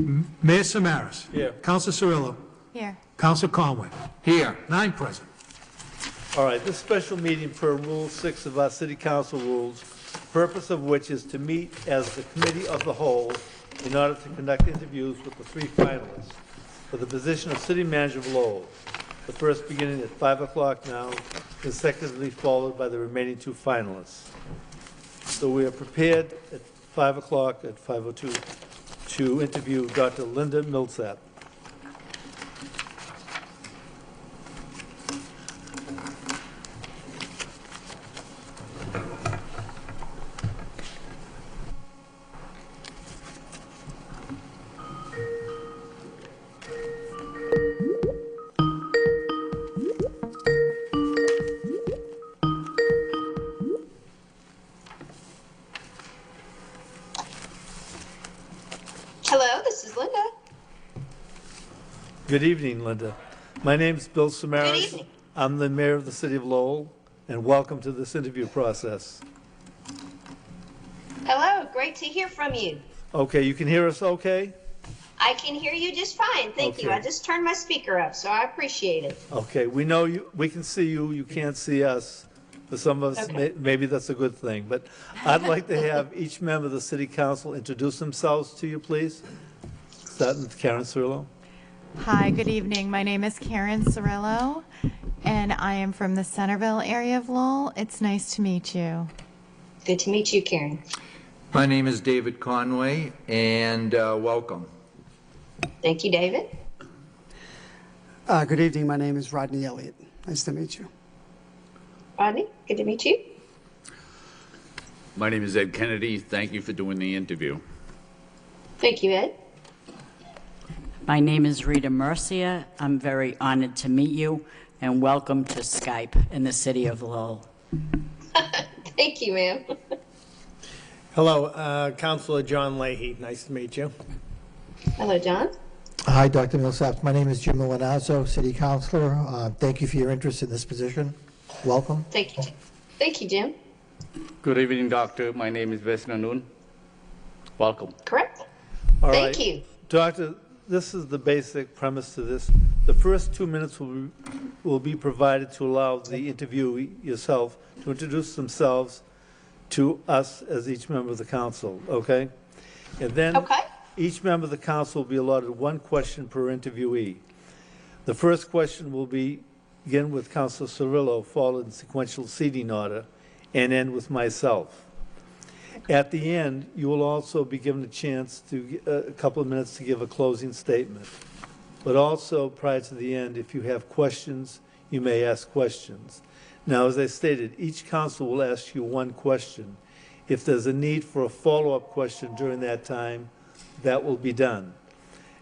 Mayor Samaras. Here. Counsel Cirillo. Here. Counsel Conway. Here. 9 present. All right, this special meeting per Rule 6 of our City Council rules, purpose of which is to meet as the committee of the whole in order to conduct interviews with the 3 finalists for the position of City Manager of Lowell. The first beginning at 5 o'clock now, consecutively followed by the remaining 2 finalists. So we are prepared at 5 o'clock at 5:02 to interview Dr. Linda Millsap. Hello, this is Linda. Good evening, Linda. My name is Bill Samaras. Good evening. I'm the mayor of the city of Lowell, and welcome to this interview process. Hello, great to hear from you. Okay, you can hear us okay? I can hear you just fine, thank you. Okay. I just turned my speaker up, so I appreciate it. Okay, we know you, we can see you, you can't see us. For some of us, Okay. maybe that's a good thing, but I'd like to have each member of the city council introduce themselves to you, please. Starting with Karen Cirillo. Hi, good evening. My name is Karen Cirillo, and I am from the Centerville area of Lowell. It's nice to meet you. Good to meet you, Karen. My name is David Conway, and welcome. Thank you, David. Good evening. My name is Rodney Elliott. Nice to meet you. Rodney, good to meet you. My name is Ed Kennedy. Thank you for doing the interview. Thank you, Ed. My name is Rita Mercia. I'm very honored to meet you, and welcome to Skype in the city of Lowell. Thank you, ma'am. Hello, Councilor John Leahy. Nice to meet you. Hello, John. Hi, Dr. Millsap. My name is Jim Milanazzo, City Councilor. Thank you for your interest in this position. Welcome. Thank you. Thank you, Jim. Good evening, Doctor. My name is Wes Nanoon. Welcome. Correct. All Thank right. you. Doctor, this is the basic premise to this. The first 2 minutes will be provided to allow the interviewee yourself to introduce themselves to us as each member of the council, okay? And then Okay. each member of the council will be allotted 1 question per interviewee. The first question will begin with Councilor Cirillo, followed in sequential seating order, and end with myself. At the end, you will also be given a chance to, a couple of minutes to give a closing statement. But also, prior to the end, if you have questions, you may ask questions. Now, as I stated, each council will ask you 1 question. If there's a need for a follow-up question during that time, that will be done.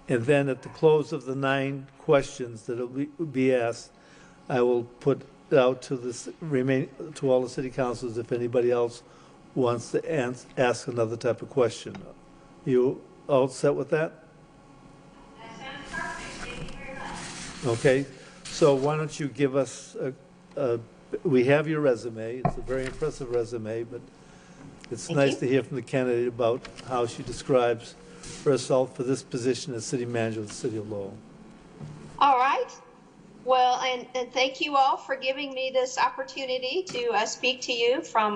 And then at the close of the 9 questions that will be asked, I will put it out to to all the city councilors if anybody else wants to ask another type of question. You all set with that? That sounds perfect. Thank you very much. Okay, so why don't you give us we have your resume. It's a very impressive resume, but it's Thank nice you. to hear from the candidate about how she describes herself for this position as city manager of the city of Lowell. All right. Well, and thank you all for giving me this opportunity to speak to you from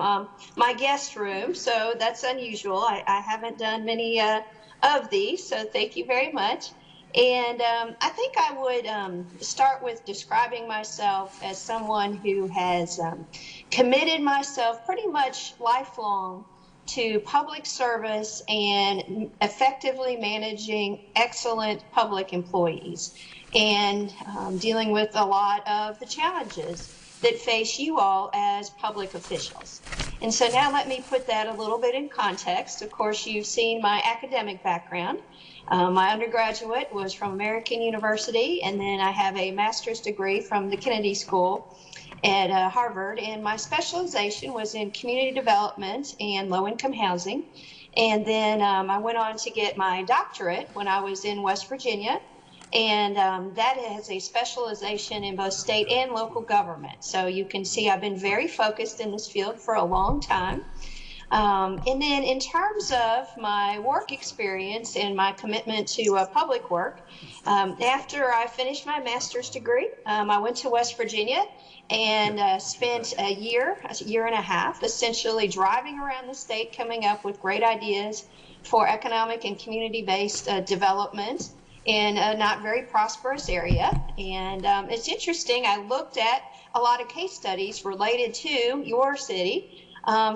my guest room. So that's unusual. I haven't done many of these, so thank you very much. And I think I would start with describing myself as someone who has committed myself pretty much lifelong to public service and effectively managing excellent public employees and dealing with a lot of the challenges that face you all as public officials. And so now let me put that a little bit in context. Of course, you've seen my academic background. My undergraduate was from American University, and then I have a master's degree from the Kennedy School at Harvard, and my specialization was in community development and low-income housing. And then I went on to get my doctorate when I was in West Virginia, and that has a specialization in both state and local government. So you can see I've been very focused in this field for a long time. And then in terms of my work experience and my commitment to public work, after I finished my master's degree, I went to West Virginia and spent a year and a half, essentially driving around the state, coming up with great ideas for economic and community-based development in a not very prosperous area. And it's interesting, I looked at a lot of case studies related to your city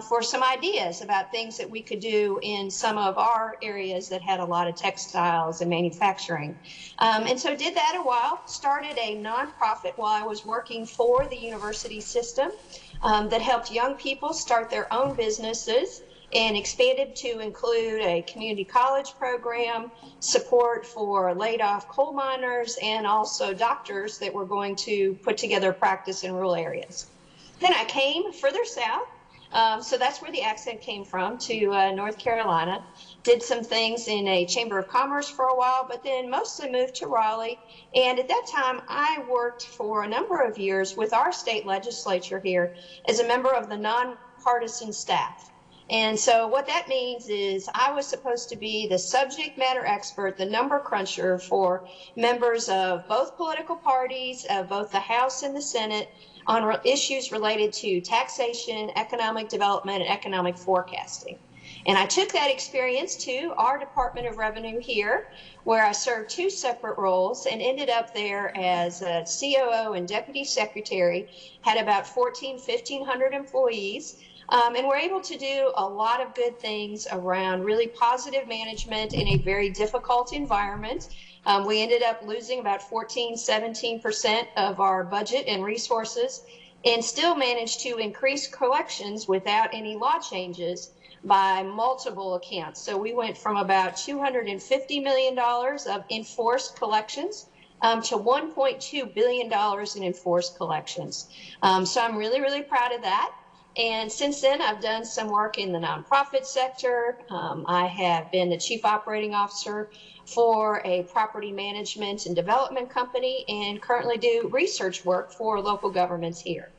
for some ideas about things that we could do in some of our areas that had a lot of textiles and manufacturing. And so did that a while, started a nonprofit while I was working for the university system that helped young people start their own businesses and expanded to include a community college program, support for laid off coal miners, and also doctors that were going to put together practice in rural areas. Then I came further south. So that's where the accent came from, to North Carolina. Did some things in a Chamber of Commerce for a while, but then mostly moved to Raleigh. And at that time, I worked for a number of years with our state legislature here as a member of the nonpartisan staff. And so what that means is I was supposed to be the subject matter expert, the number cruncher for members of both political parties, of both the House and the Senate, on issues related to taxation, economic development, and economic forecasting. And I took that experience to our Department of Revenue here, where I served two separate roles and ended up there as a COO and Deputy Secretary, had about 1,500 employees, and we're able to do a lot of good things around really positive management in a very difficult environment. We ended up losing about 17% of our budget and resources, and still managed to increase collections without any law changes by multiple accounts. So we went from about $250 million of enforced collections to $1.2 billion in enforced collections. So I'm really, really proud of that. And since then, I've done some work in the nonprofit sector. I have been the chief operating officer for a property management and development company, and currently do research work for local governments here.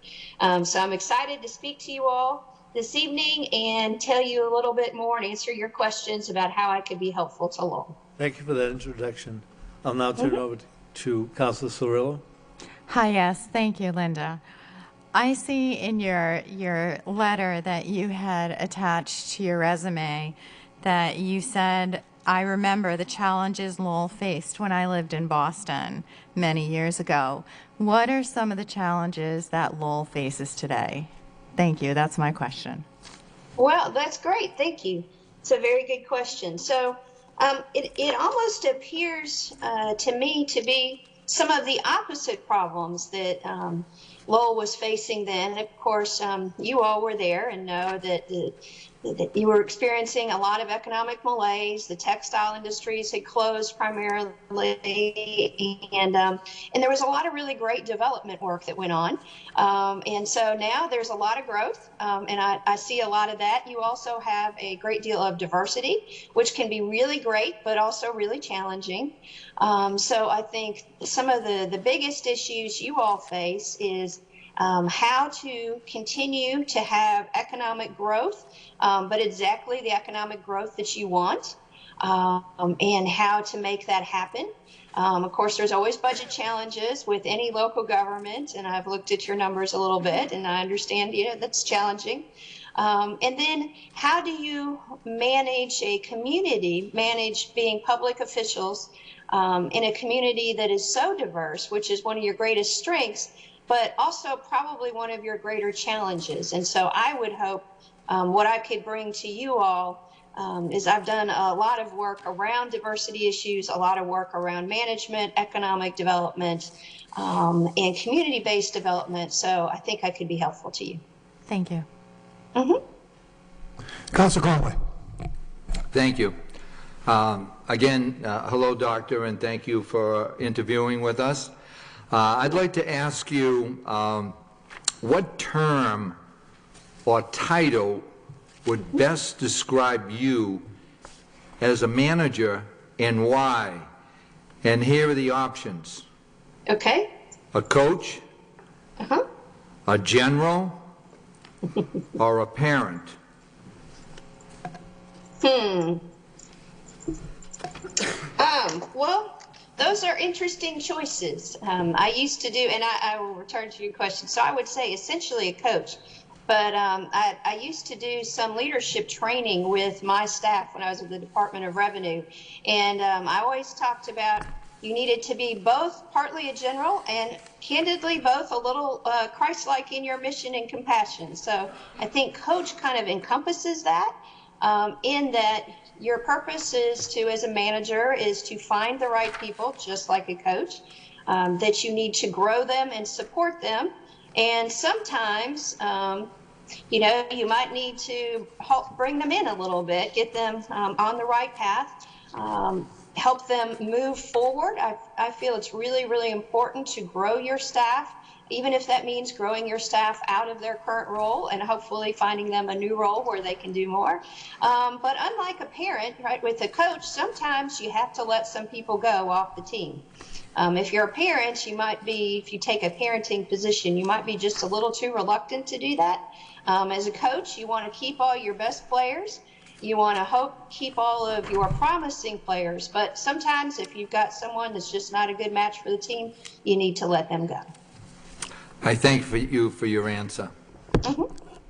So I'm excited to speak to you all this evening and tell you a little bit more and answer your questions about how I could be helpful to Lowell. Thank you for that introduction. I'll now turn it over to Councilor Cirillo. Hi, yes, thank you, Linda. I see in your letter that you had attached to your resume that you said, I remember the challenges Lowell faced when I lived in Boston many years ago. What are some of the challenges that Lowell faces today? Thank you. That's my question. Well, that's great. Thank you. It's a very good question. So it almost appears to me to be some of the opposite problems that Lowell was facing then. And of course, you all were there and know that you were experiencing a lot of economic malaise. The textile industries had closed primarily, and there was a lot of really great development work that went on. And so now there's a lot of growth, and I see a lot of that. You also have a great deal of diversity, which can be really great, but also really challenging. So I think some of the biggest issues you all face is how to continue to have economic growth, but exactly the economic growth that you want, and how to make that happen. Of course, there's always budget challenges with any local government, and I've looked at your numbers a little bit, and I understand, that's challenging. And then how do you manage a community, manage being public officials in a community that is so diverse, which is one of your greatest strengths, but also probably one of your greater challenges. And so I would hope what I could bring to you all is I've done a lot of work around diversity issues, a lot of work around management, economic development, and community-based development. So I think I could be helpful to you. Thank you. Councilor Conway. Thank you. Again, hello, Doctor, and thank you for interviewing with us. I'd like to ask you what term or title would best describe you as a manager and why? And here are the options. Okay. A coach, a general, or a parent. Well, those are interesting choices. I used to do, and I will return to your question. So I would say essentially a coach, but I used to do some leadership training with my staff when I was with the Department of Revenue. And I always talked about you needed to be both partly a general and candidly both a little Christ-like in your mission and compassion. So I think coach kind of encompasses that in that your purpose is to, as a manager, is to find the right people, just like a coach, that you need to grow them and support them. And sometimes, you might need to help bring them in a little bit, get them on the right path, help them move forward. I feel it's really, really important to grow your staff, even if that means growing your staff out of their current role and hopefully finding them a new role where they can do more. But unlike a parent, right, with a coach, sometimes you have to let some people go off the team. If you're a parent, you might be, if you take a parenting position, you might be just a little too reluctant to do that. As a coach, you want to keep all your best players. You want to keep all of your promising players. But sometimes if you've got someone that's just not a good match for the team, you need to let them go. I thank you for your answer.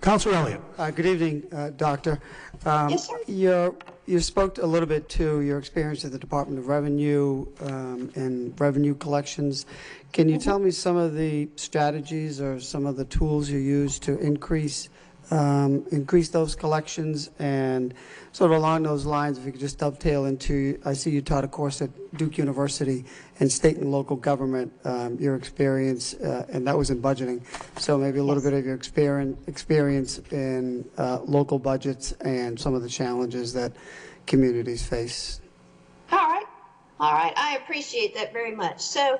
Counselor Elliott. Good evening, Doctor. Yes, sir. You spoke a little bit to your experience at the Department of Revenue and revenue collections. Can you tell me some of the strategies or some of the tools you use to increase those collections? And sort of along those lines, if you could just dovetail into, I see you taught a course at Duke University in state and local government, your experience, and that was in budgeting. So maybe a little bit of your experience in local budgets and some of the challenges that communities face. All right. I appreciate that very much. So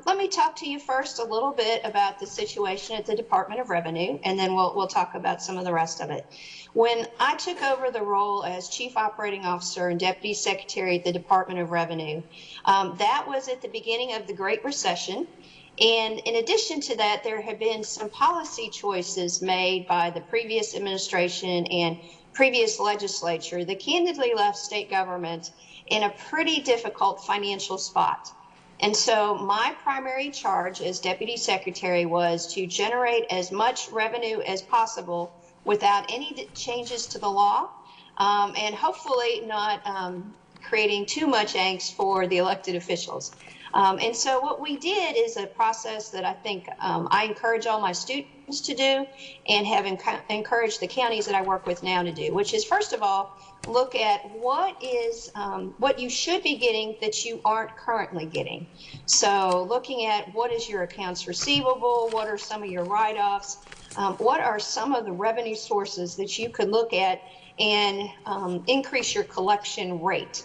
let me talk to you first a little bit about the situation at the Department of Revenue, and then we'll talk about some of the rest of it. When I took over the role as Chief Operating Officer and Deputy Secretary at the Department of Revenue, that was at the beginning of the Great Recession. And in addition to that, there have been some policy choices made by the previous administration and previous legislature that candidly left state government in a pretty difficult financial spot. And so my primary charge as Deputy Secretary was to generate as much revenue as possible without any changes to the law, and hopefully not creating too much angst for the elected officials. And so what we did is a process that I think I encourage all my students to do and have encouraged the counties that I work with now to do, which is, first of all, look at what you should be getting that you aren't currently getting. So looking at what is your accounts receivable, what are some of your write-offs, what are some of the revenue sources that you could look at and increase your collection rate.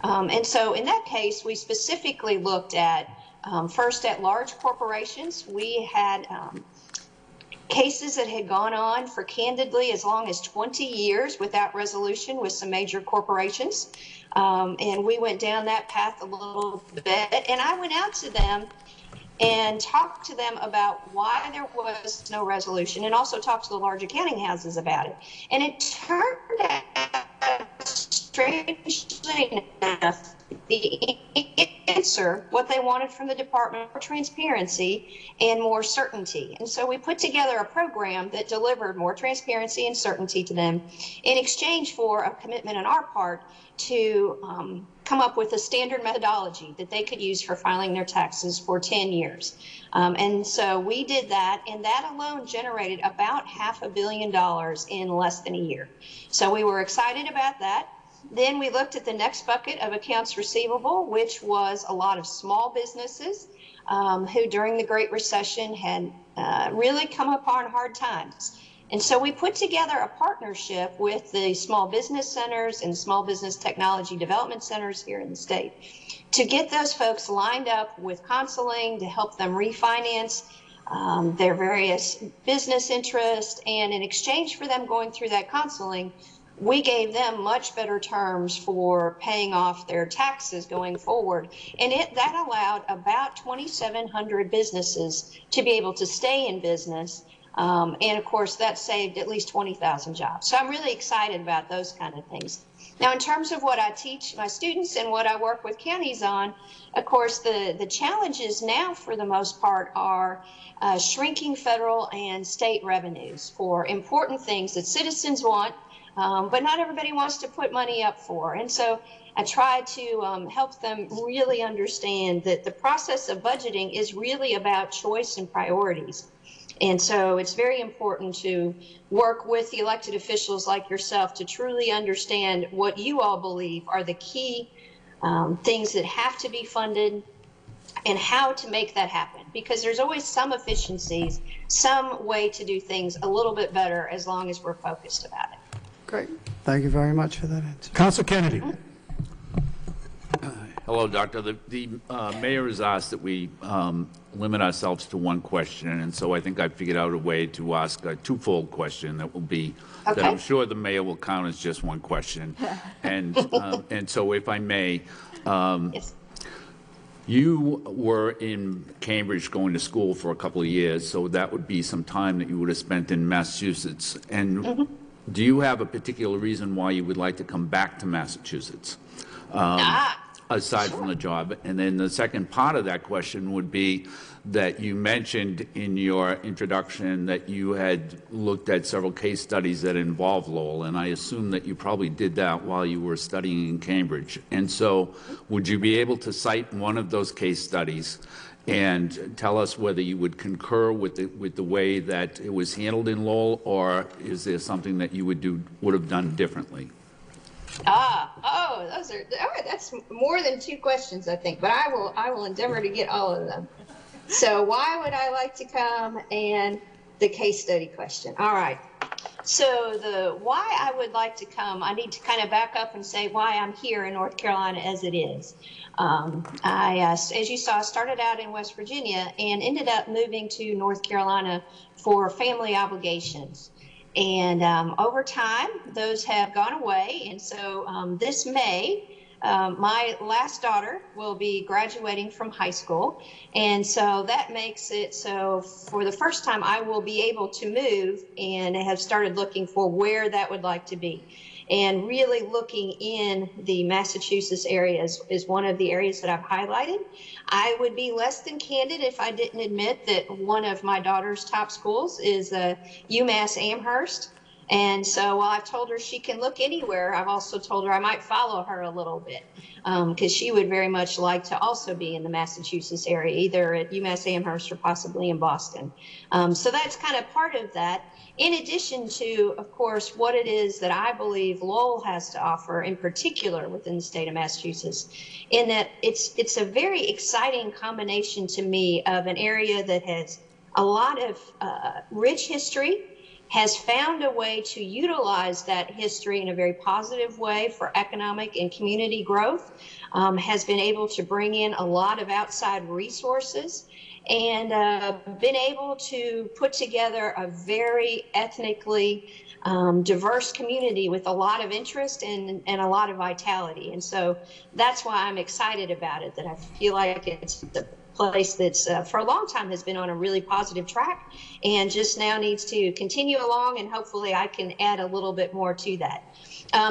And so in that case, we specifically looked at, first at large corporations. We had cases that had gone on for candidly as long as 20 years without resolution with some major corporations. And we went down that path a little bit. And I went out to them and talked to them about why there was no resolution, and also talked to the large accounting houses about it. And it turned out, strangely enough, the answer, what they wanted from the department, more transparency and more certainty. And so we put together a program that delivered more transparency and certainty to them in exchange for a commitment on our part to come up with a standard methodology that they could use for filing their taxes for 10 years. And so we did that, and that alone generated about $500 million in less than a year. So we were excited about that. Then we looked at the next bucket of accounts receivable, which was a lot of small businesses who during the Great Recession had really come upon hard times. And so we put together a partnership with the small business centers and small business technology development centers here in the state to get those folks lined up with counseling to help them refinance their various business interests. And in exchange for them going through that counseling, we gave them much better terms for paying off their taxes going forward. And that allowed about 2,700 businesses to be able to stay in business And of course, that saved at least 20,000 jobs. So I'm really excited about those kind of things. Now, in terms of what I teach my students and what I work with counties on, of course, the challenges now for the most part are shrinking federal and state revenues for important things that citizens want, but not everybody wants to put money up for. And so I try to help them really understand that the process of budgeting is really about choice and priorities. And so it's very important to work with the elected officials like yourself to truly understand what you all believe are the key things that have to be funded and how to make that happen. Because there's always some efficiencies, some way to do things a little bit better as long as we're focused about it. Great. Thank you very much for that answer. Council Kennedy. Hello, Doctor. The mayor has asked that we limit ourselves to one question, and so I think I figured out a way to ask a twofold question that will be, that I'm sure the mayor will count as just one question. And so if I may, Yes. you were in Cambridge going to school for a couple of years, so that would be some time that you would have spent in Massachusetts. And do you have a particular reason why you would like to come back to Massachusetts? Aside from the job. And then the second part of that question would be that you mentioned in your introduction that you had looked at several case studies that involve Lowell, and I assume that you probably did that while you were studying in Cambridge. And so would you be able to cite one of those case studies and tell us whether you would concur with the way that it was handled in Lowell, or is there something that you would have done differently? That's more than two questions, I think, but I will endeavor to get all of them. So why would I like to come, and the case study question. All right. So the why I would like to come, I need to kind of back up and say why I'm here in North Carolina as it is. As you saw, started out in West Virginia and ended up moving to North Carolina for family obligations. And over time, those have gone away. And so this May, my last daughter will be graduating from high school. And so that makes it so for the first time, I will be able to move and have started looking for where that would like to be. And really looking in the Massachusetts area is one of the areas that I've highlighted. I would be less than candid if I didn't admit that one of my daughter's top schools is UMass Amherst. And so while I've told her she can look anywhere, I've also told her I might follow her a little bit because she would very much like to also be in the Massachusetts area, either at UMass Amherst or possibly in Boston. So that's kind of part of that. In addition to, of course, what it is that I believe Lowell has to offer, in particular within the state of Massachusetts, in that it's a very exciting combination to me of an area that has a lot of rich history, has found a way to utilize that history in a very positive way for economic and community growth, has been able to bring in a lot of outside resources, and been able to put together a very ethnically diverse community with a lot of interest and a lot of vitality. And so that's why I'm excited about it, that I feel like it's the place that's for a long time has been on a really positive track and just now needs to continue along, and hopefully I can add a little bit more to that.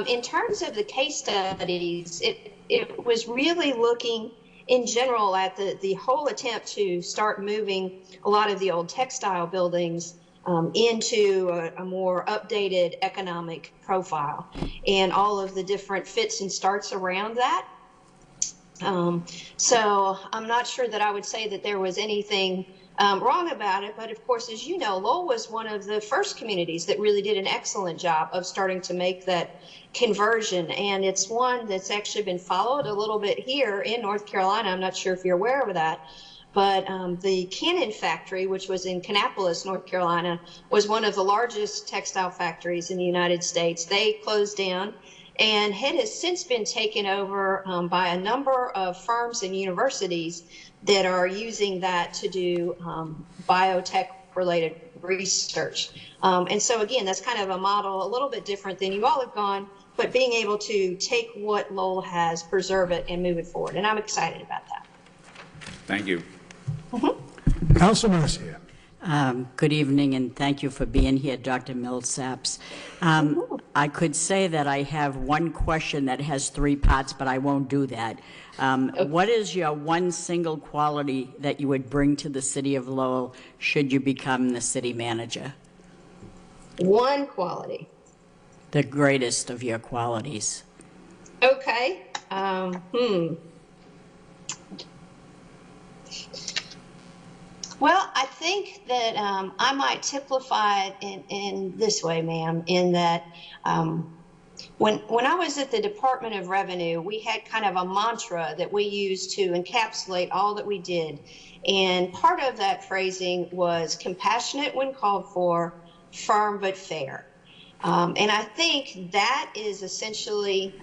In terms of the case studies, it was really looking in general at the whole attempt to start moving a lot of the old textile buildings into a more updated economic profile and all of the different fits and starts around that. So I'm not sure that I would say that there was anything wrong about it, but of course, as you know, Lowell was one of the first communities that really did an excellent job of starting to make that conversion, and it's one that's actually been followed a little bit here in North Carolina. I'm not sure if you're aware of that, but the Cannon factory, which was in Kannapolis, North Carolina, was one of the largest textile factories in the United States. They closed down, and it has since been taken over by a number of firms and universities that are using that to do biotech-related research. And so again, that's kind of a model a little bit different than you all have gone, but being able to take what Lowell has, preserve it, and move it forward. And I'm excited about that. Thank you. Council Mercia. Good evening, and thank you for being here, Dr. Millsaps. I could say that I have one question that has three parts, but I won't do that. What is your one single quality that you would bring to the city of Lowell should you become the city manager? One quality. The greatest of your qualities. Okay. Well, I think that I might typify it in this way, ma'am, in that when I was at the Department of Revenue, we had kind of a mantra that we used to encapsulate all that we did. And part of that phrasing was compassionate when called for, firm but fair. And I think that is essentially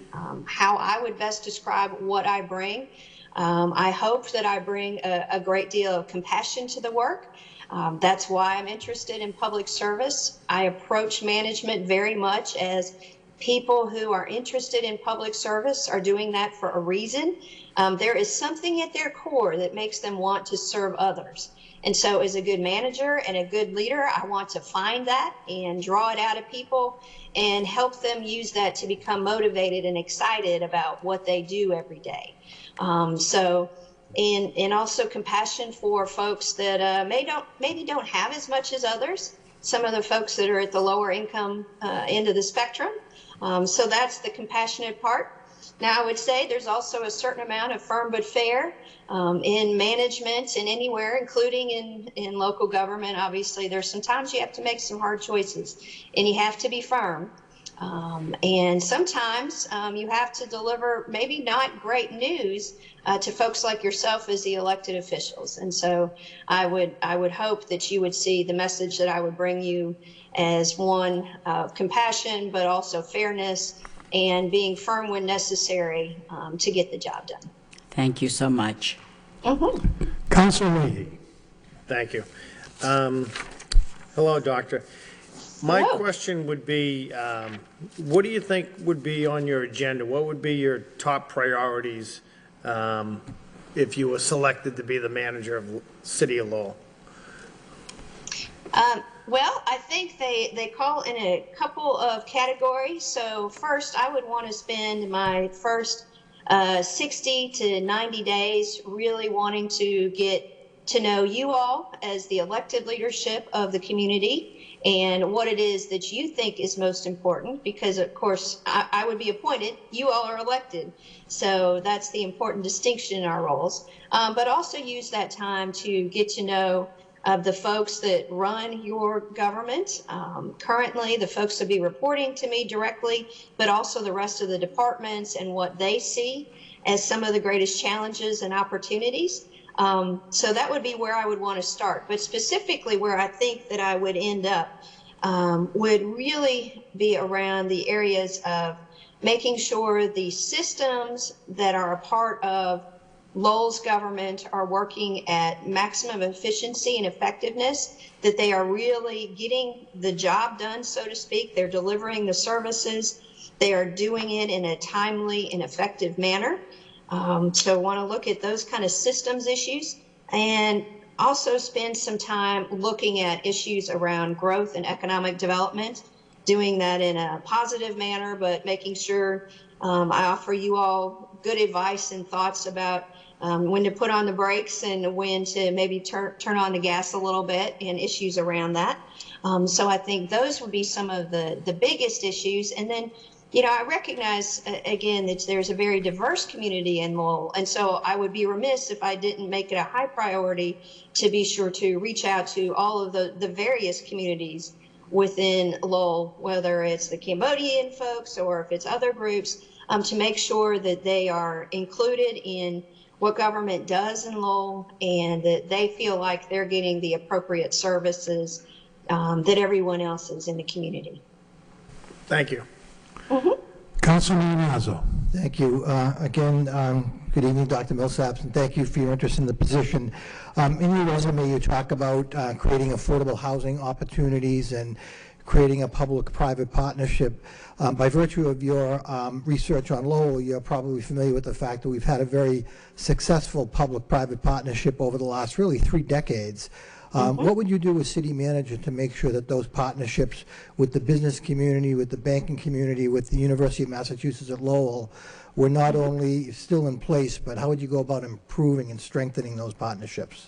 how I would best describe what I bring. I hope that I bring a great deal of compassion to the work. That's why I'm interested in public service. I approach management very much as people who are interested in public service are doing that for a reason. There is something at their core that makes them want to serve others. And so as a good manager and a good leader, I want to find that and draw it out of people and help them use that to become motivated and excited about what they do every day. And also compassion for folks that maybe don't have as much as others. Some of the folks that are at the lower income end of the spectrum. So that's the compassionate part. Now, I would say there's also a certain amount of firm but fair in management and anywhere, including in local government. Obviously, there's sometimes you have to make some hard choices, and you have to be firm. And sometimes you have to deliver maybe not great news to folks like yourself as the elected officials. And so I would hope that you would see the message that I would bring you as one of compassion, but also fairness and being firm when necessary to get the job done. Thank you so much. Councilor Leahy. Thank you. Hello, Doctor. My Hello. question would be, what do you think would be on your agenda? What would be your top priorities if you were selected to be the manager of City of Lowell? Well, I think they call in a couple of categories. So first, I would want to spend my first 60 to 90 days really wanting to get to know you all as the elected leadership of the community and what it is that you think is most important, because of course I would be appointed, you all are elected. So that's the important distinction in our roles. But also use that time to get to know the folks that run your government. Currently, the folks will be reporting to me directly, but also the rest of the departments and what they see as some of the greatest challenges and opportunities. So that would be where I would want to start. But specifically where I think that I would end up would really be around the areas of making sure the systems that are a part of Lowell's government are working at maximum efficiency and effectiveness, that they are really getting the job done, so to speak. They're delivering the services. They are doing it in a timely and effective manner. So want to look at those kind of systems issues and also spend some time looking at issues around growth and economic development, doing that in a positive manner, but making sure I offer you all good advice and thoughts about when to put on the brakes and when to maybe turn on the gas a little bit and issues around that. So I think those would be some of the biggest issues. And then, you know, I recognize, again, that there's a very diverse community in Lowell. And so I would be remiss if I didn't make it a high priority to be sure to reach out to all of the various communities within Lowell, whether it's the Cambodian folks or if it's other groups, to make sure that they are included in what government does in Lowell and that they feel like they're getting the appropriate services that everyone else is in the community. Thank you. Councilor Iannazo. Thank you. Again, good evening, Dr. Millsaps, and thank you for your interest in the position. In your resume, you talk about creating affordable housing opportunities and creating a public-private partnership. By virtue of your research on Lowell, you're probably familiar with the fact that we've had a very successful public-private partnership over the last really 3 decades. What would you do as city manager to make sure that those partnerships with the business community, with the banking community, with the University of Massachusetts at Lowell were not only still in place, but how would you go about improving and strengthening those partnerships?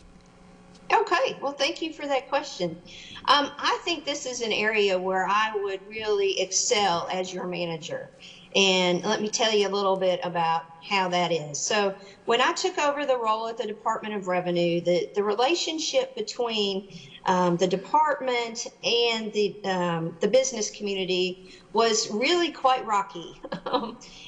Okay, well, thank you for that question. I think this is an area where I would really excel as your manager. And let me tell you a little bit about how that is. So when I took over the role at the Department of Revenue, the relationship between the department and the business community was really quite rocky.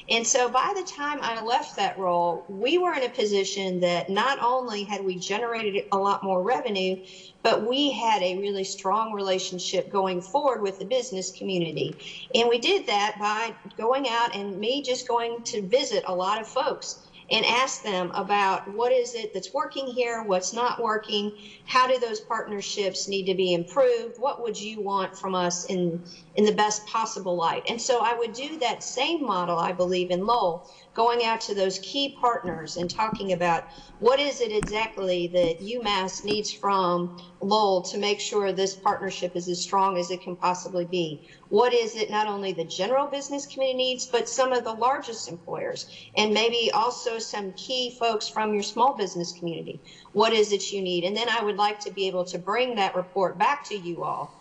And so by the time I left that role, we were in a position that not only had we generated a lot more revenue, but we had a really strong relationship going forward with the business community. And we did that by going out and me just going to visit a lot of folks and ask them about what is it that's working here, what's not working, how do those partnerships need to be improved, what would you want from us in the best possible light. And so I would do that same model, I believe, in Lowell, going out to those key partners and talking about what is it exactly that UMass needs from Lowell to make sure this partnership is as strong as it can possibly be. What is it not only the general business community needs, but some of the largest employers, and maybe also some key folks from your small business community. What is it you need? And then I would like to be able to bring that report back to you all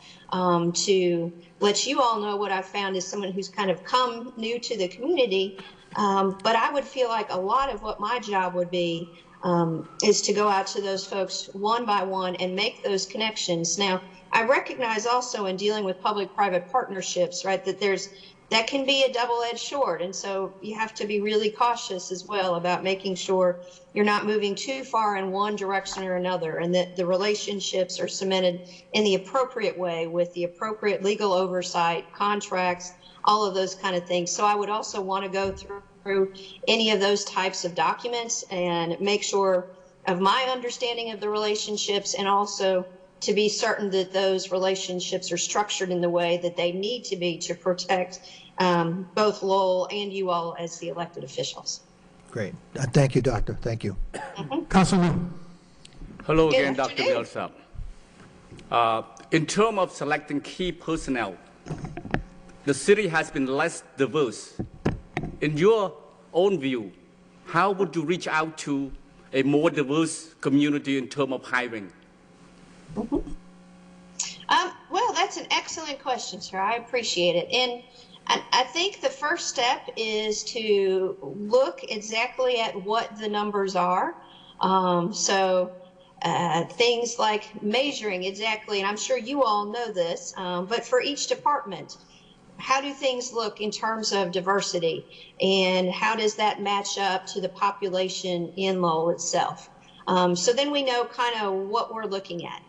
to let you all know what I found as someone who's kind of come new to the community. But I would feel like a lot of what my job would be is to go out to those folks one by one and make those connections. Now, I recognize also in dealing with public-private partnerships, right, that can be a double-edged sword. And so you have to be really cautious as well about making sure you're not moving too far in one direction or another, and that the relationships are cemented in the appropriate way with the appropriate legal oversight, contracts, all of those kind of things. So I would also want to go through any of those types of documents and make sure of my understanding of the relationships, and also to be certain that those relationships are structured in the way that they need to be to protect both Lowell and you all as the elected officials. Great. Thank you, Doctor. Thank you. Councilman. Hello Good again, Dr. afternoon. Millsap. In terms of selecting key personnel, the city has been less diverse. In your own view, how would you reach out to a more diverse community in terms of hiring? Well, that's an excellent question, sir. I appreciate it. And I think the first step is to look exactly at what the numbers are. Things like measuring exactly, and I'm sure you all know this, but for each department, how do things look in terms of diversity, and how does that match up to the population in Lowell itself? So then we know kind of what we're looking at.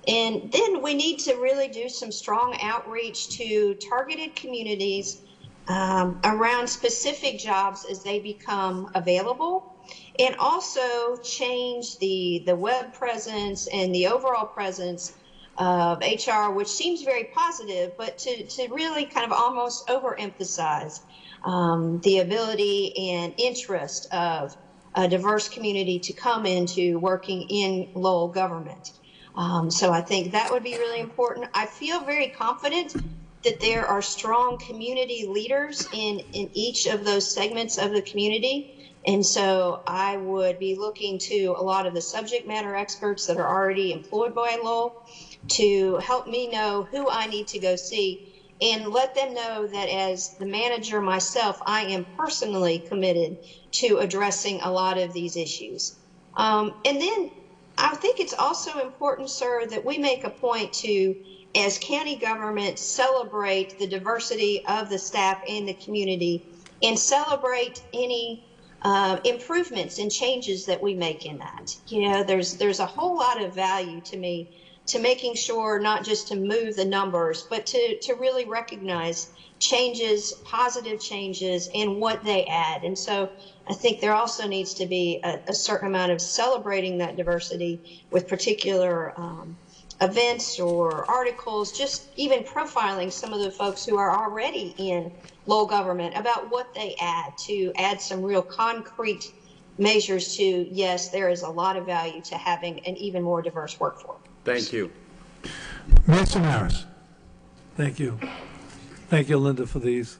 And then we need to really do some strong outreach to targeted communities around specific jobs as they become available, and also change the web presence and the overall presence of HR, which seems very positive, but to really kind of almost overemphasize the ability and interest of a diverse community to come into working in Lowell government. So I think that would be really important. I feel very confident that there are strong community leaders in each of those segments of the community. And so I would be looking to a lot of the subject matter experts that are already employed by Lowell to help me know who I need to go see, and let them know that as the manager myself, I am personally committed to addressing a lot of these issues. And then I think it's also important, sir, that we make a point to, as county government, celebrate the diversity of the staff and the community, and celebrate any improvements and changes that we make in that. You know, there's a whole lot of value to me to making sure not just to move the numbers, but to really recognize changes, positive changes, and what they add. And so I think there also needs to be a certain amount of celebrating that diversity with particular events or articles, just even profiling some of the folks who are already in Lowell government about what they add, to add some real concrete measures to, yes, there is a lot of value to having an even more diverse workforce. Thank you. Mayor Samaras. Thank you. Thank you, Linda, for these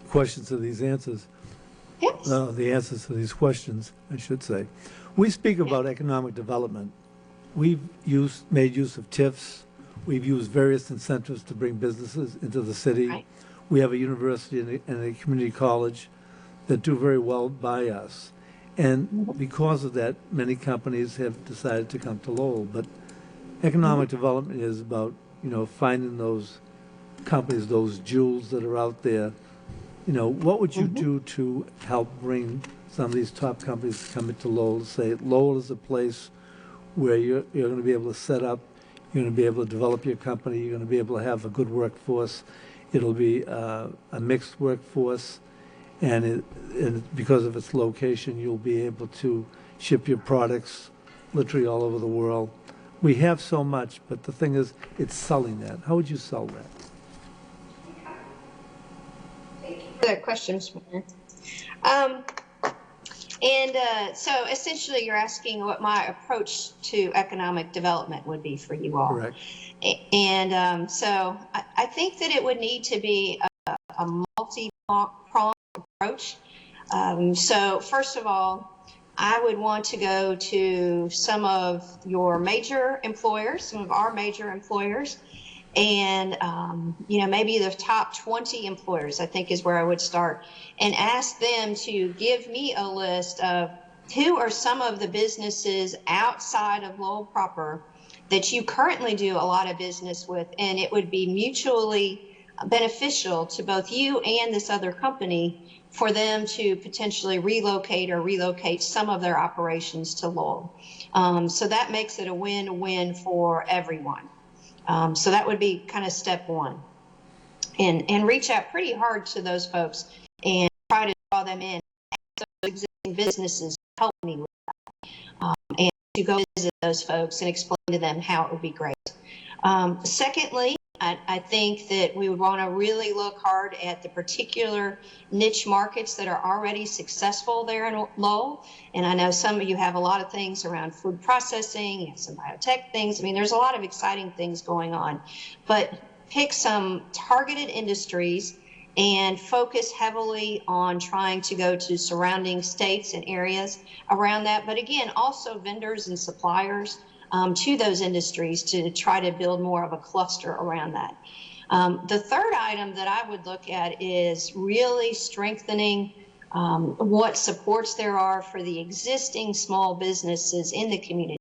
questions and these answers. Yes. The answers to these questions, I should say. We speak about economic development. We've made use of TIFs. We've used various incentives to bring businesses into the city. Right. We have a university and a community college that do very well by us. And because of that, many companies have decided to come to Lowell. But economic development is about, finding those companies, those jewels that are out there. What would you do to help bring some of these top companies to come into Lowell? Say Lowell is a place where you're going to be able to set up, you're going to be able to develop your company, you're going to be able to have a good workforce. It'll be a mixed workforce, and because of its location, you'll be able to ship your products literally all over the world. We have so much, but the thing is, it's selling that. How would you sell that? Good question, Mr. Mayor. So essentially you're asking what my approach to economic development would be for you all. Correct. So I think that it would need to be a multi-pronged approach. So first of all, I would want to go to some of your major employers, some of our major employers, and maybe the top 20 employers, I think, is where I would start, and ask them to give me a list of who are some of the businesses outside of Lowell proper that you currently do a lot of business with, and it would be mutually beneficial to both you and this other company for them to potentially relocate some of their operations to Lowell. So that makes it a win-win for everyone. So that would be kind of step one, and reach out pretty hard to those folks and try to draw them in. Those existing businesses help me with that, and to go visit those folks and explain to them how it would be great. Secondly, I think that we would want to really look hard at the particular niche markets that are already successful there in Lowell. And I know some of you have a lot of things around food processing, you have some biotech things. I mean, there's a lot of exciting things going on. But pick some targeted industries and focus heavily on trying to go to surrounding states and areas around that. But again, also vendors and suppliers to those industries to try to build more of a cluster around that. The third item that I would look at is really strengthening what supports there are for the existing small businesses in the community.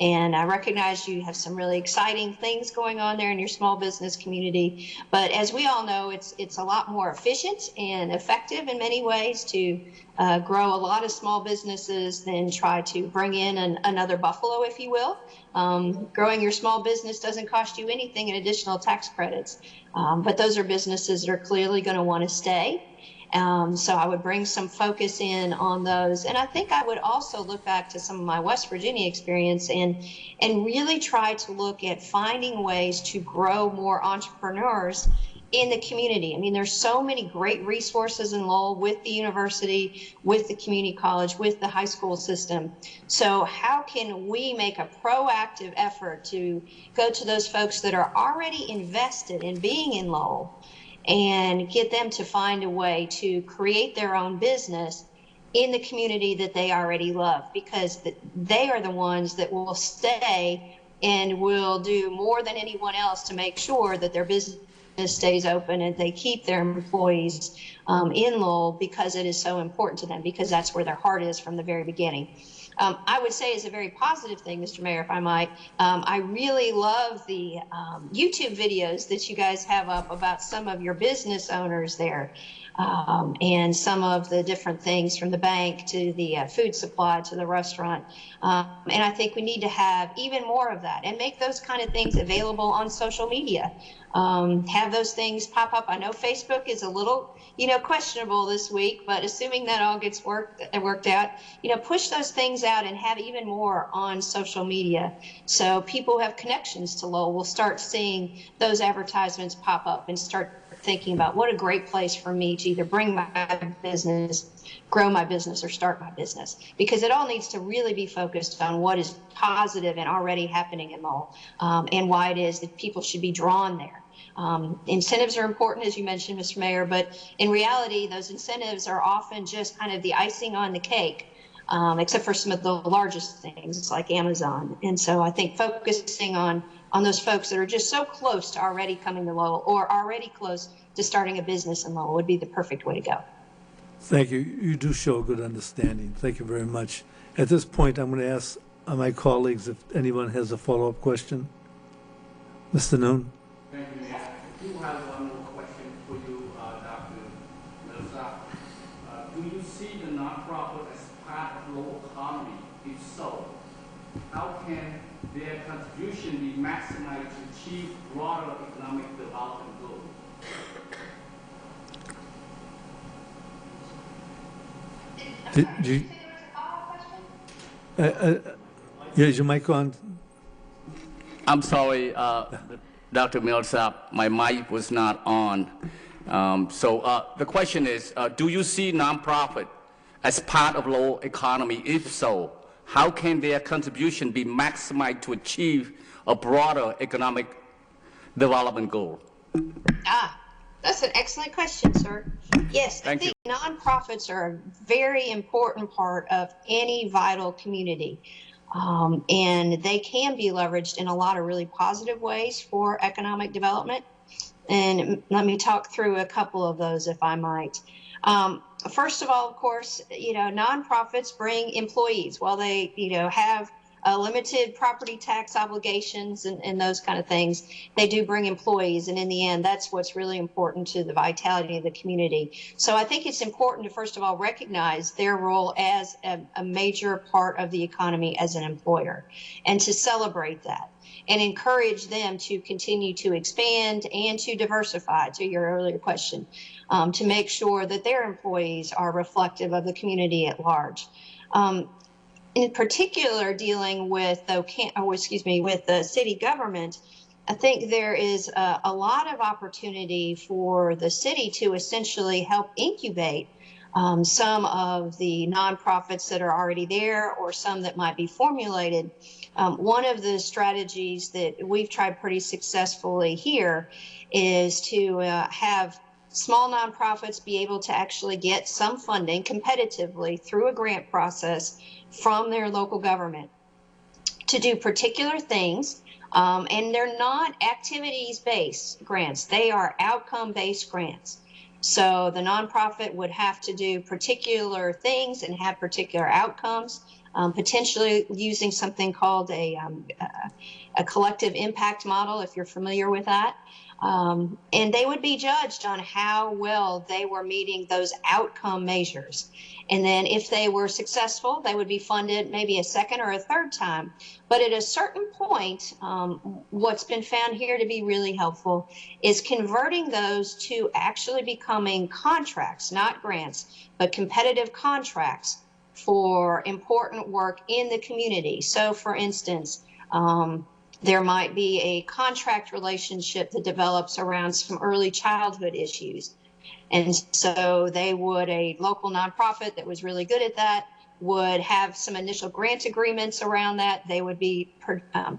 And I recognize you have some really exciting things going on there in your small business community, but as we all know, it's a lot more efficient and effective in many ways to grow a lot of small businesses than try to bring in another buffalo, if you will. Growing your small business doesn't cost you anything in additional tax credits, but those are businesses that are clearly going to want to stay. So I would bring some focus in on those. And I think I would also look back to some of my West Virginia experience and really try to look at finding ways to grow more entrepreneurs in the community. I mean, there's so many great resources in Lowell with the university, with the community college, with the high school system. So how can we make a proactive effort to go to those folks that are already invested in being in Lowell and get them to find a way to create their own business in the community that they already love, because they are the ones that will stay and will do more than anyone else to make sure that their business stays open and they keep their employees in Lowell, because it is so important to them, because that's where their heart is from the very beginning. I would say is a very positive thing, Mr. Mayor, if I might. I really love the YouTube videos that you guys have up about some of your business owners there, and some of the different things from the bank to the food supply to the restaurant. And I think we need to have even more of that and make those kind of things available on social media. Have those things pop up. I know Facebook is a little, questionable this week, but assuming that all gets worked out, push those things out and have even more on social media. So people who have connections to Lowell will start seeing those advertisements pop up and start thinking about what a great place for me to either bring my business grow my business or start my business, because it all needs to really be focused on what is positive and already happening in Lowell, and why it is that people should be drawn there. Incentives are important, as you mentioned, Mr. Mayor, but in reality, those incentives are often just kind of the icing on the cake, except for some of the largest things, it's like Amazon. And so I think focusing on those folks that are just so close to already coming to Lowell or already close to starting a business in Lowell would be the perfect way to go. Thank you. You do show a good understanding. Thank you very much. At this point, I'm going to ask my colleagues if anyone has a follow-up question. Mr. Noon? Thank you, Mayor. I do have one more question for you, Dr. Millsap. Do you see the nonprofit as part of local economy? If so, how can their contribution be maximized to achieve broader economic development goals? Yeah, is your mic on? I'm sorry, Dr. Millsap, my mic was not on. The question is, do you see nonprofit as part of local economy? If so, how can their contribution be maximized to achieve a broader economic development goal? That's an excellent question, sir. Yes, I think nonprofits are a very important part of any vital community. And they can be leveraged in a lot of really positive ways for economic development. And let me talk through a couple of those, if I might. First of all, of course, nonprofits bring employees. While they, have limited property tax obligations and those kind of things, they do bring employees. And in the end, that's what's really important to the vitality of the community. So I think it's important to, first of all, recognize their role as a major part of the economy as an employer, and to celebrate that and encourage them to continue to expand and to diversify, to your earlier question, to make sure that their employees are reflective of the community at large. In particular, dealing with the city government, I think there is a lot of opportunity for the city to essentially help incubate some of the nonprofits that are already there, or some that might be formulated. One of the strategies that we've tried pretty successfully here is to have small nonprofits be able to actually get some funding competitively through a grant process from their local government to do particular things. And they're not activities-based grants. They are outcome-based grants. So the nonprofit would have to do particular things and have particular outcomes, potentially using something called a collective impact model, if you're familiar with that. And they would be judged on how well they were meeting those outcome measures. And then if they were successful, they would be funded maybe a second or a third time. But at a certain point, what's been found here to be really helpful is converting those to actually becoming contracts, not grants, but competitive contracts for important work in the community. So for instance, there might be a contract relationship that develops around some early childhood issues. And so a local nonprofit that was really good at that would have some initial grant agreements around that. They would be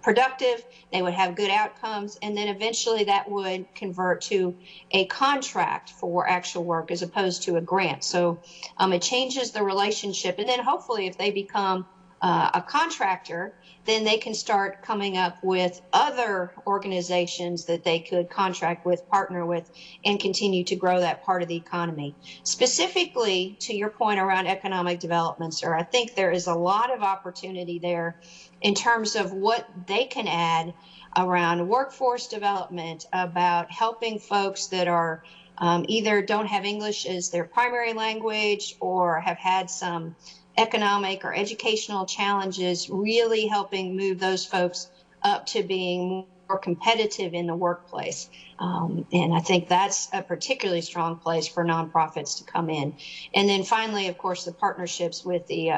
productive, they would have good outcomes, and then eventually that would convert to a contract for actual work as opposed to a grant. So it changes the relationship. And then hopefully if they become a contractor, then they can start coming up with other organizations that they could contract with, partner with, and continue to grow that part of the economy. Specifically, to your point around economic development, sir, I think there is a lot of opportunity there in terms of what they can add around workforce development, about helping folks that are either don't have English as their primary language or have had some economic or educational challenges, really helping move those folks up to being more competitive in the workplace. And I think that's a particularly strong place for nonprofits to come in. And then finally, of course, the partnerships with the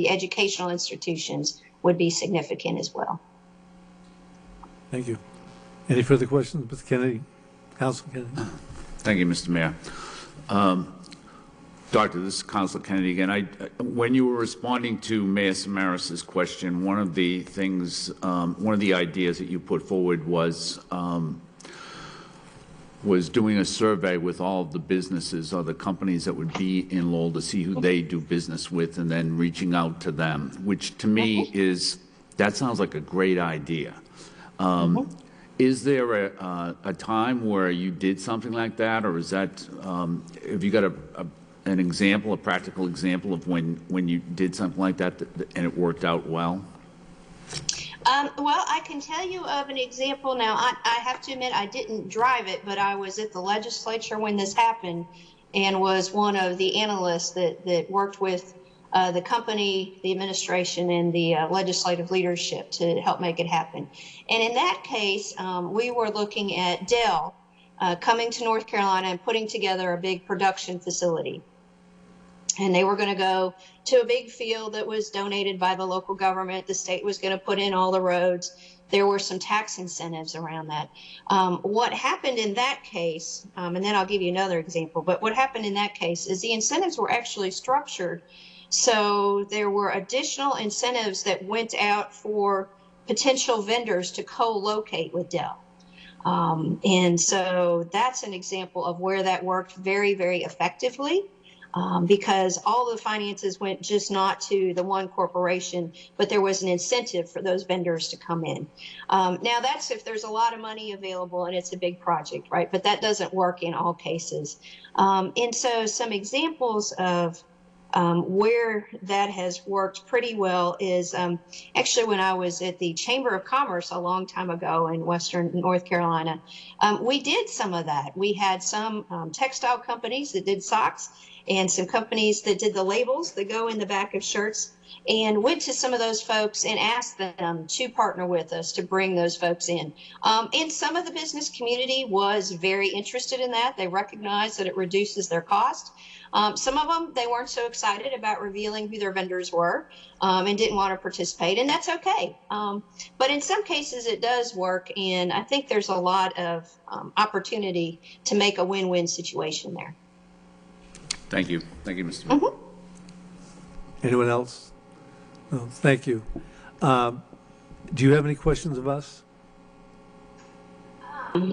educational institutions would be significant as well. Thank you. Any further questions, Mr. Kennedy? Councilman Kennedy? Thank you, Mr. Mayor. Doctor, this is Councilor Kennedy again. When you were responding to Mayor Samaras' question, one of the things, one of the ideas that you put forward was doing a survey with all of the businesses or the companies that would be in Lowell to see who they do business with and then reaching out to them, which to me that sounds like a great idea. Is there a time where you did something like that, or is that, have you got an example, a practical example of when you did something like that and it worked out well? Well, I can tell you of an example now. I have to admit I didn't drive it, but I was at the legislature when this happened and was one of the analysts that worked with the company, the administration, and the legislative leadership to help make it happen. And in that case, we were looking at Dell coming to North Carolina and putting together a big production facility. And they were going to go to a big field that was donated by the local government. The state was going to put in all the roads. There were some tax incentives around that. What happened in that case, and then I'll give you another example, but what happened in that case is the incentives were actually structured. So there were additional incentives that went out for potential vendors to co-locate with Dell. And so that's an example of where that worked very, very effectively. Because all the finances went just not to the one corporation, but there was an incentive for those vendors to come in. Now that's if there's a lot of money available and it's a big project, right? But that doesn't work in all cases. And so some examples of where that has worked pretty well is actually when I was at the Chamber of Commerce a long time ago in Western North Carolina, we did some of that. We had some textile companies that did socks and some companies that did the labels that go in the back of shirts, and went to some of those folks and asked them to partner with us to bring those folks in. And some of the business community was very interested in that. They recognized that it reduces their cost. Some of them, they weren't so excited about revealing who their vendors were and didn't want to participate, and that's okay. But in some cases, it does work, and I think there's a lot of opportunity to make a win-win situation there. Thank you. Thank you, Mr. Mayor. Anyone else? No, thank you. Do you have any questions of us?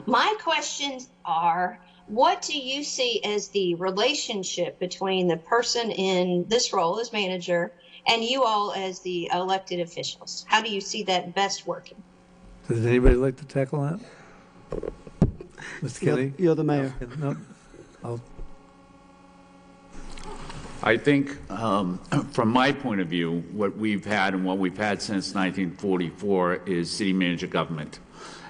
My questions are, what do you see as the relationship between the person in this role as manager and you all as the elected officials? How do you see that best working? Does anybody like to tackle that? Mr. Kennedy? You're the mayor. No? I think, from my point of view, what we've had and what we've had since 1944 is city manager government.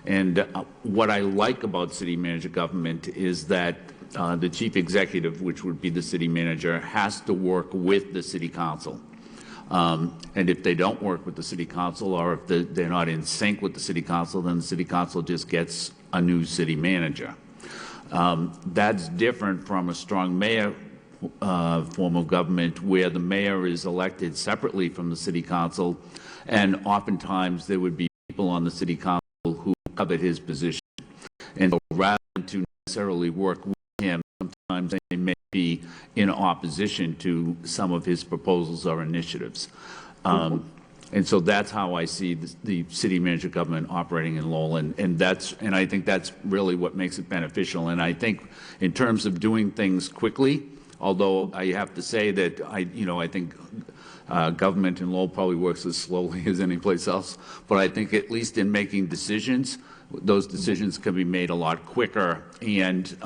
And what I like about city manager government is that the chief executive, which would be the city manager, has to work with the city council. And if they don't work with the city council, or if they're not in sync with the city council, then the city council just gets a new city manager. That's different from a strong mayor form of government where the mayor is elected separately from the city council, and oftentimes there would be people on the city council who covered his position. And so rather than to necessarily work with him, sometimes they may be in opposition to some of his proposals or initiatives. And so that's how I see the city manager government operating in Lowell, and I think that's really what makes it beneficial. And I think in terms of doing things quickly, although I have to say that I think government in Lowell probably works as slowly as any place else, but I think at least in making decisions, those decisions can be made a lot quicker and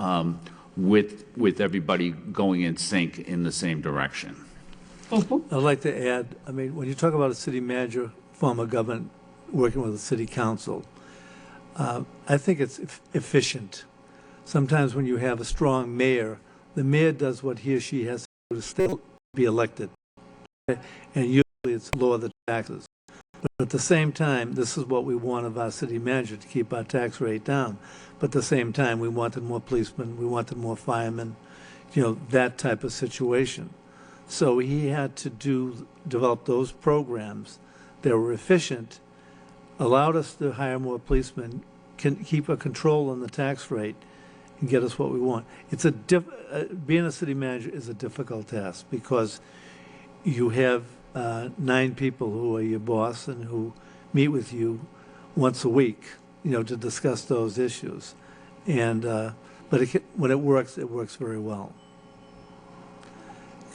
with everybody going in sync in the same direction. I'd like to add, I mean, when you talk about a city manager form of government working with the city council, I think it's efficient. Sometimes when you have a strong mayor, the mayor does what he or she has to do to still be elected. Okay? And usually it's lower the taxes. But at the same time, this is what we want of our city manager, to keep our tax rate down. But at the same time, we wanted more policemen, we wanted more firemen, that type of situation. So he had to develop those programs that were efficient, allowed us to hire more policemen, can keep a control on the tax rate, and get us what we want. Being a city manager is a difficult task because you have 9 people who are your boss and who meet with you once a week, to discuss those issues. And but when it works very well.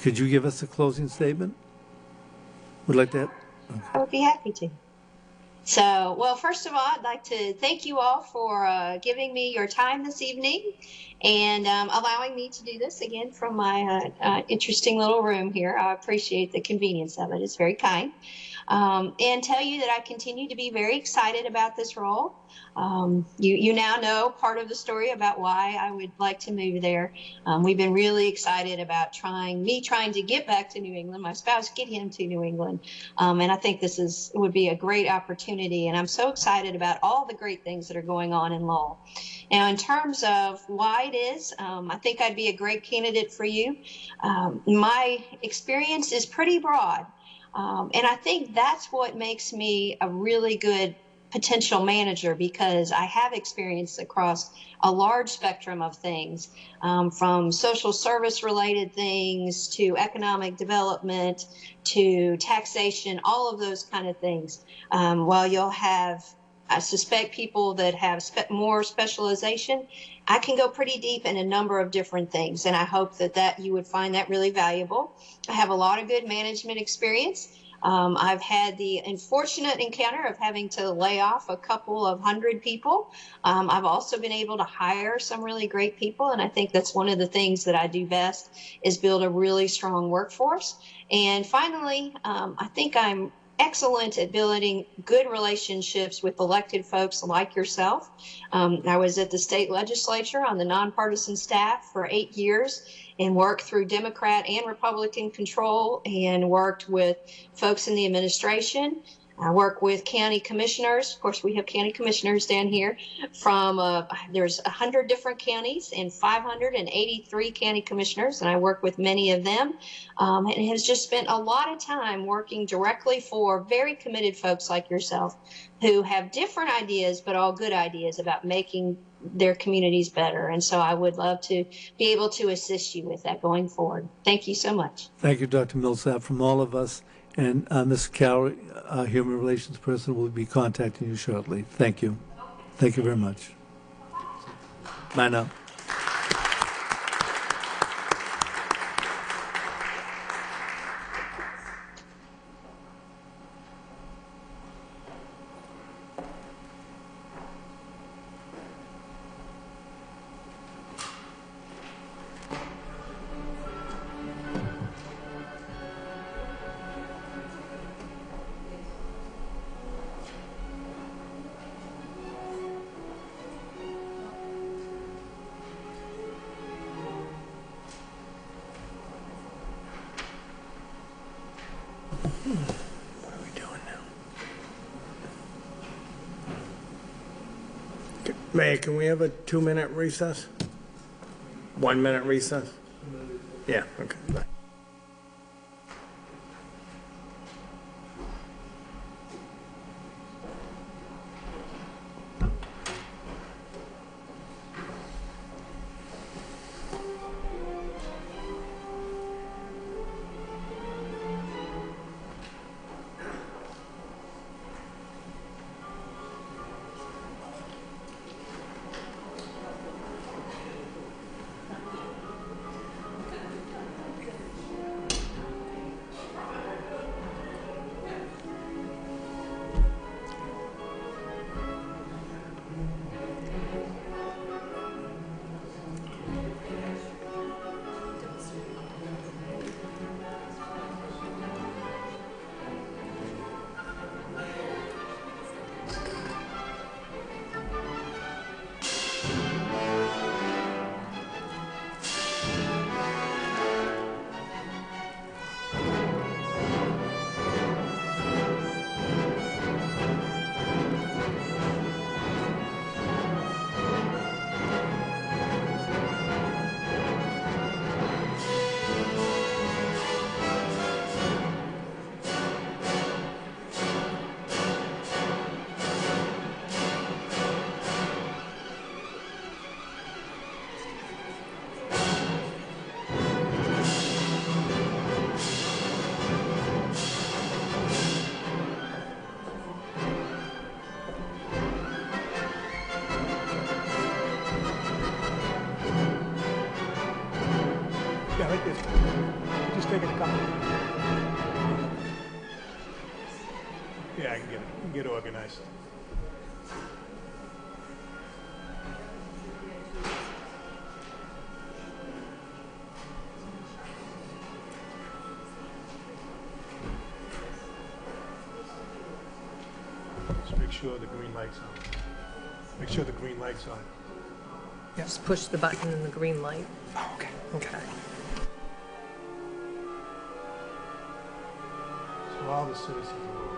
Could you give us a closing statement? Would like that? I would be happy to. So, well, first of all, I'd like to thank you all for giving me your time this evening and allowing me to do this again from my interesting little room here. I appreciate the convenience of it. It's very kind. And tell you that I continue to be very excited about this role. You now know part of the story about why I would like to move there. We've been really excited about trying to get back to New England, my spouse get him to New England. And I think this would be a great opportunity. And I'm so excited about all the great things that are going on in Lowell. Now, in terms of why it is, I think I'd be a great candidate for you. My experience is pretty broad. And I think that's what makes me a really good potential manager, because I have experience across a large spectrum of things, from social service related things to economic development to taxation, all of those kind of things. While you'll have, I suspect, people that have more specialization, I can go pretty deep in a number of different things, and I hope that you would find that really valuable. I have a lot of good management experience. I've had the unfortunate encounter of having to lay off a couple of 100 people. I've also been able to hire some really great people, and I think that's one of the things that I do best, is build a really strong workforce. And finally, I think I'm excellent at building good relationships with elected folks like yourself. I was at the state legislature on the nonpartisan staff for 8 years and worked through Democrat and Republican control and worked with folks in the administration. I work with county commissioners. Of course, we have county commissioners down here from, there's 100 different counties and 583 county commissioners, and I work with many of them, and has just spent a lot of time working directly for very committed folks like yourself who have different ideas, but all good ideas about making their communities better. And so I would love to be able to assist you with that going forward. Thank you so much. Thank you, Dr. Millsap, from all of us. And Ms. Cowrie, Human Relations Person, will be contacting you shortly. Thank you. Thank you very much. Bye now. What are we doing now? Mayor, can we have a 2-minute recess? 1 minute recess? Yeah, okay. Bye. Yeah, I can get organized. Just make sure the green light's on. Make sure the green light's on. Just push the button and the green light. Oh, okay. Okay. So all the citizens are voting.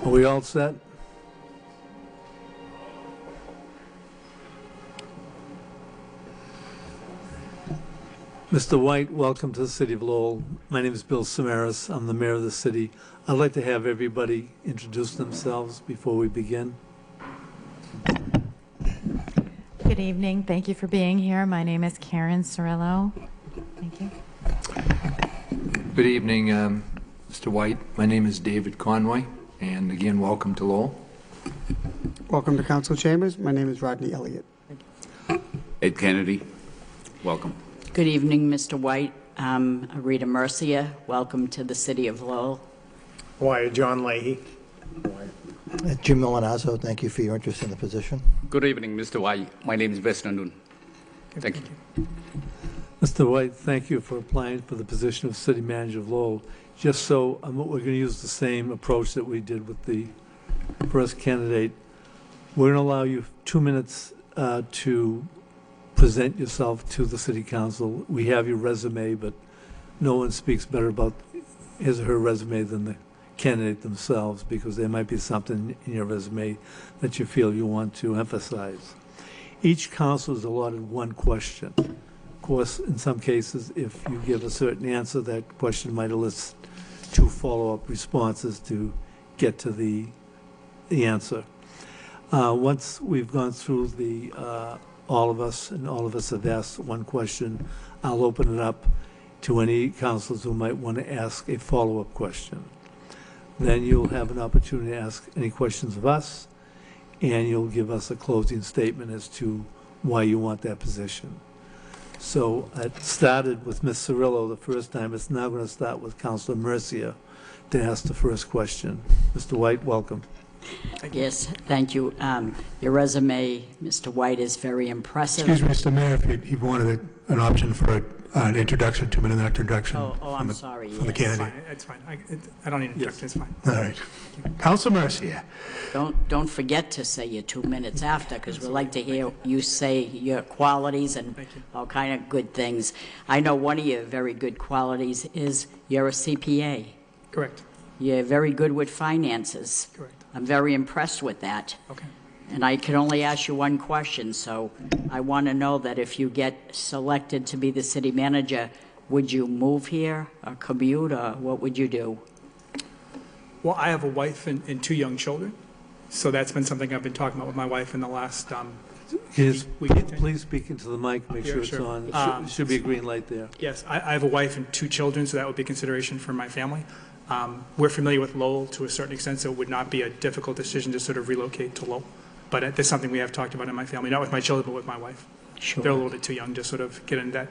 Are we all set? Mr. White, welcome to the city of Lowell. My name is Bill Samaras. I'm the mayor of the city. I'd like to have everybody introduce themselves before we begin. Good evening. Thank you for being here. My name is Karen Cirillo. Thank you. Good evening, Mr. White. My name is David Conway, and again, welcome to Lowell. Welcome to council chambers. My name is Rodney Elliott. Ed Kennedy, welcome. Good evening, Mr. White. Rita Mercia, welcome to the city of Lowell. Why, John Leahy? Jim Milanazzo, thank you for your interest in the position. Good evening, Mr. White. My name is Wes Nandun. Thank you. Mr. White, thank you for applying for the position of city manager of Lowell. Just so, we're going to use the same approach that we did with the first candidate. We're going to allow you 2 minutes to present yourself to the city council. We have your resume, but no one speaks better about his or her resume than the candidate themselves, because there might be something in your resume that you feel you want to emphasize. Each council is allotted one question. Of course, in some cases, if you give a certain answer, that question might elicit 2 follow-up responses to get to the answer. Once we've gone through the all of us have asked one question, I'll open it up to any councilors who might want to ask a follow-up question. Then you'll have an opportunity to ask any questions of us, and you'll give us a closing statement as to why you want that position. So it started with Ms. Cirillo the first time. It's now going to start with Councilor Mercia to ask the first question. Mr. White, welcome. Yes, thank you. Your resume, Mr. White, is very impressive. Excuse me, Mr. Mayor, if you wanted an option for an introduction, 2-minute introduction. I'm sorry. From the Yes. candidate. It's fine. I don't need introduction. It's fine. All right. Councilor Mercia. Don't forget to say your 2 minutes after, because we like to hear you say your qualities and all kind of good things. I know one of your very good qualities is you're a CPA. Correct. You're very good with finances. Correct. I'm very impressed with that. Okay. And I can only ask you one question, so I want to know that if you get selected to be the city manager, would you move here or commute, or what would you do? Well, I have a wife and 2 young children, so that's been something I've been talking about with my wife in the last Please speak into the mic, make Yeah, sure it's sure. on. It should be a green light there. Yes, I have a wife and 2 children, so that would be consideration for my family. We're familiar with Lowell to a certain extent, so it would not be a difficult decision to sort of relocate to Lowell. But that's something we have talked about in my family, not with my children, but with my wife. Sure. They're a little bit too young to sort of get into that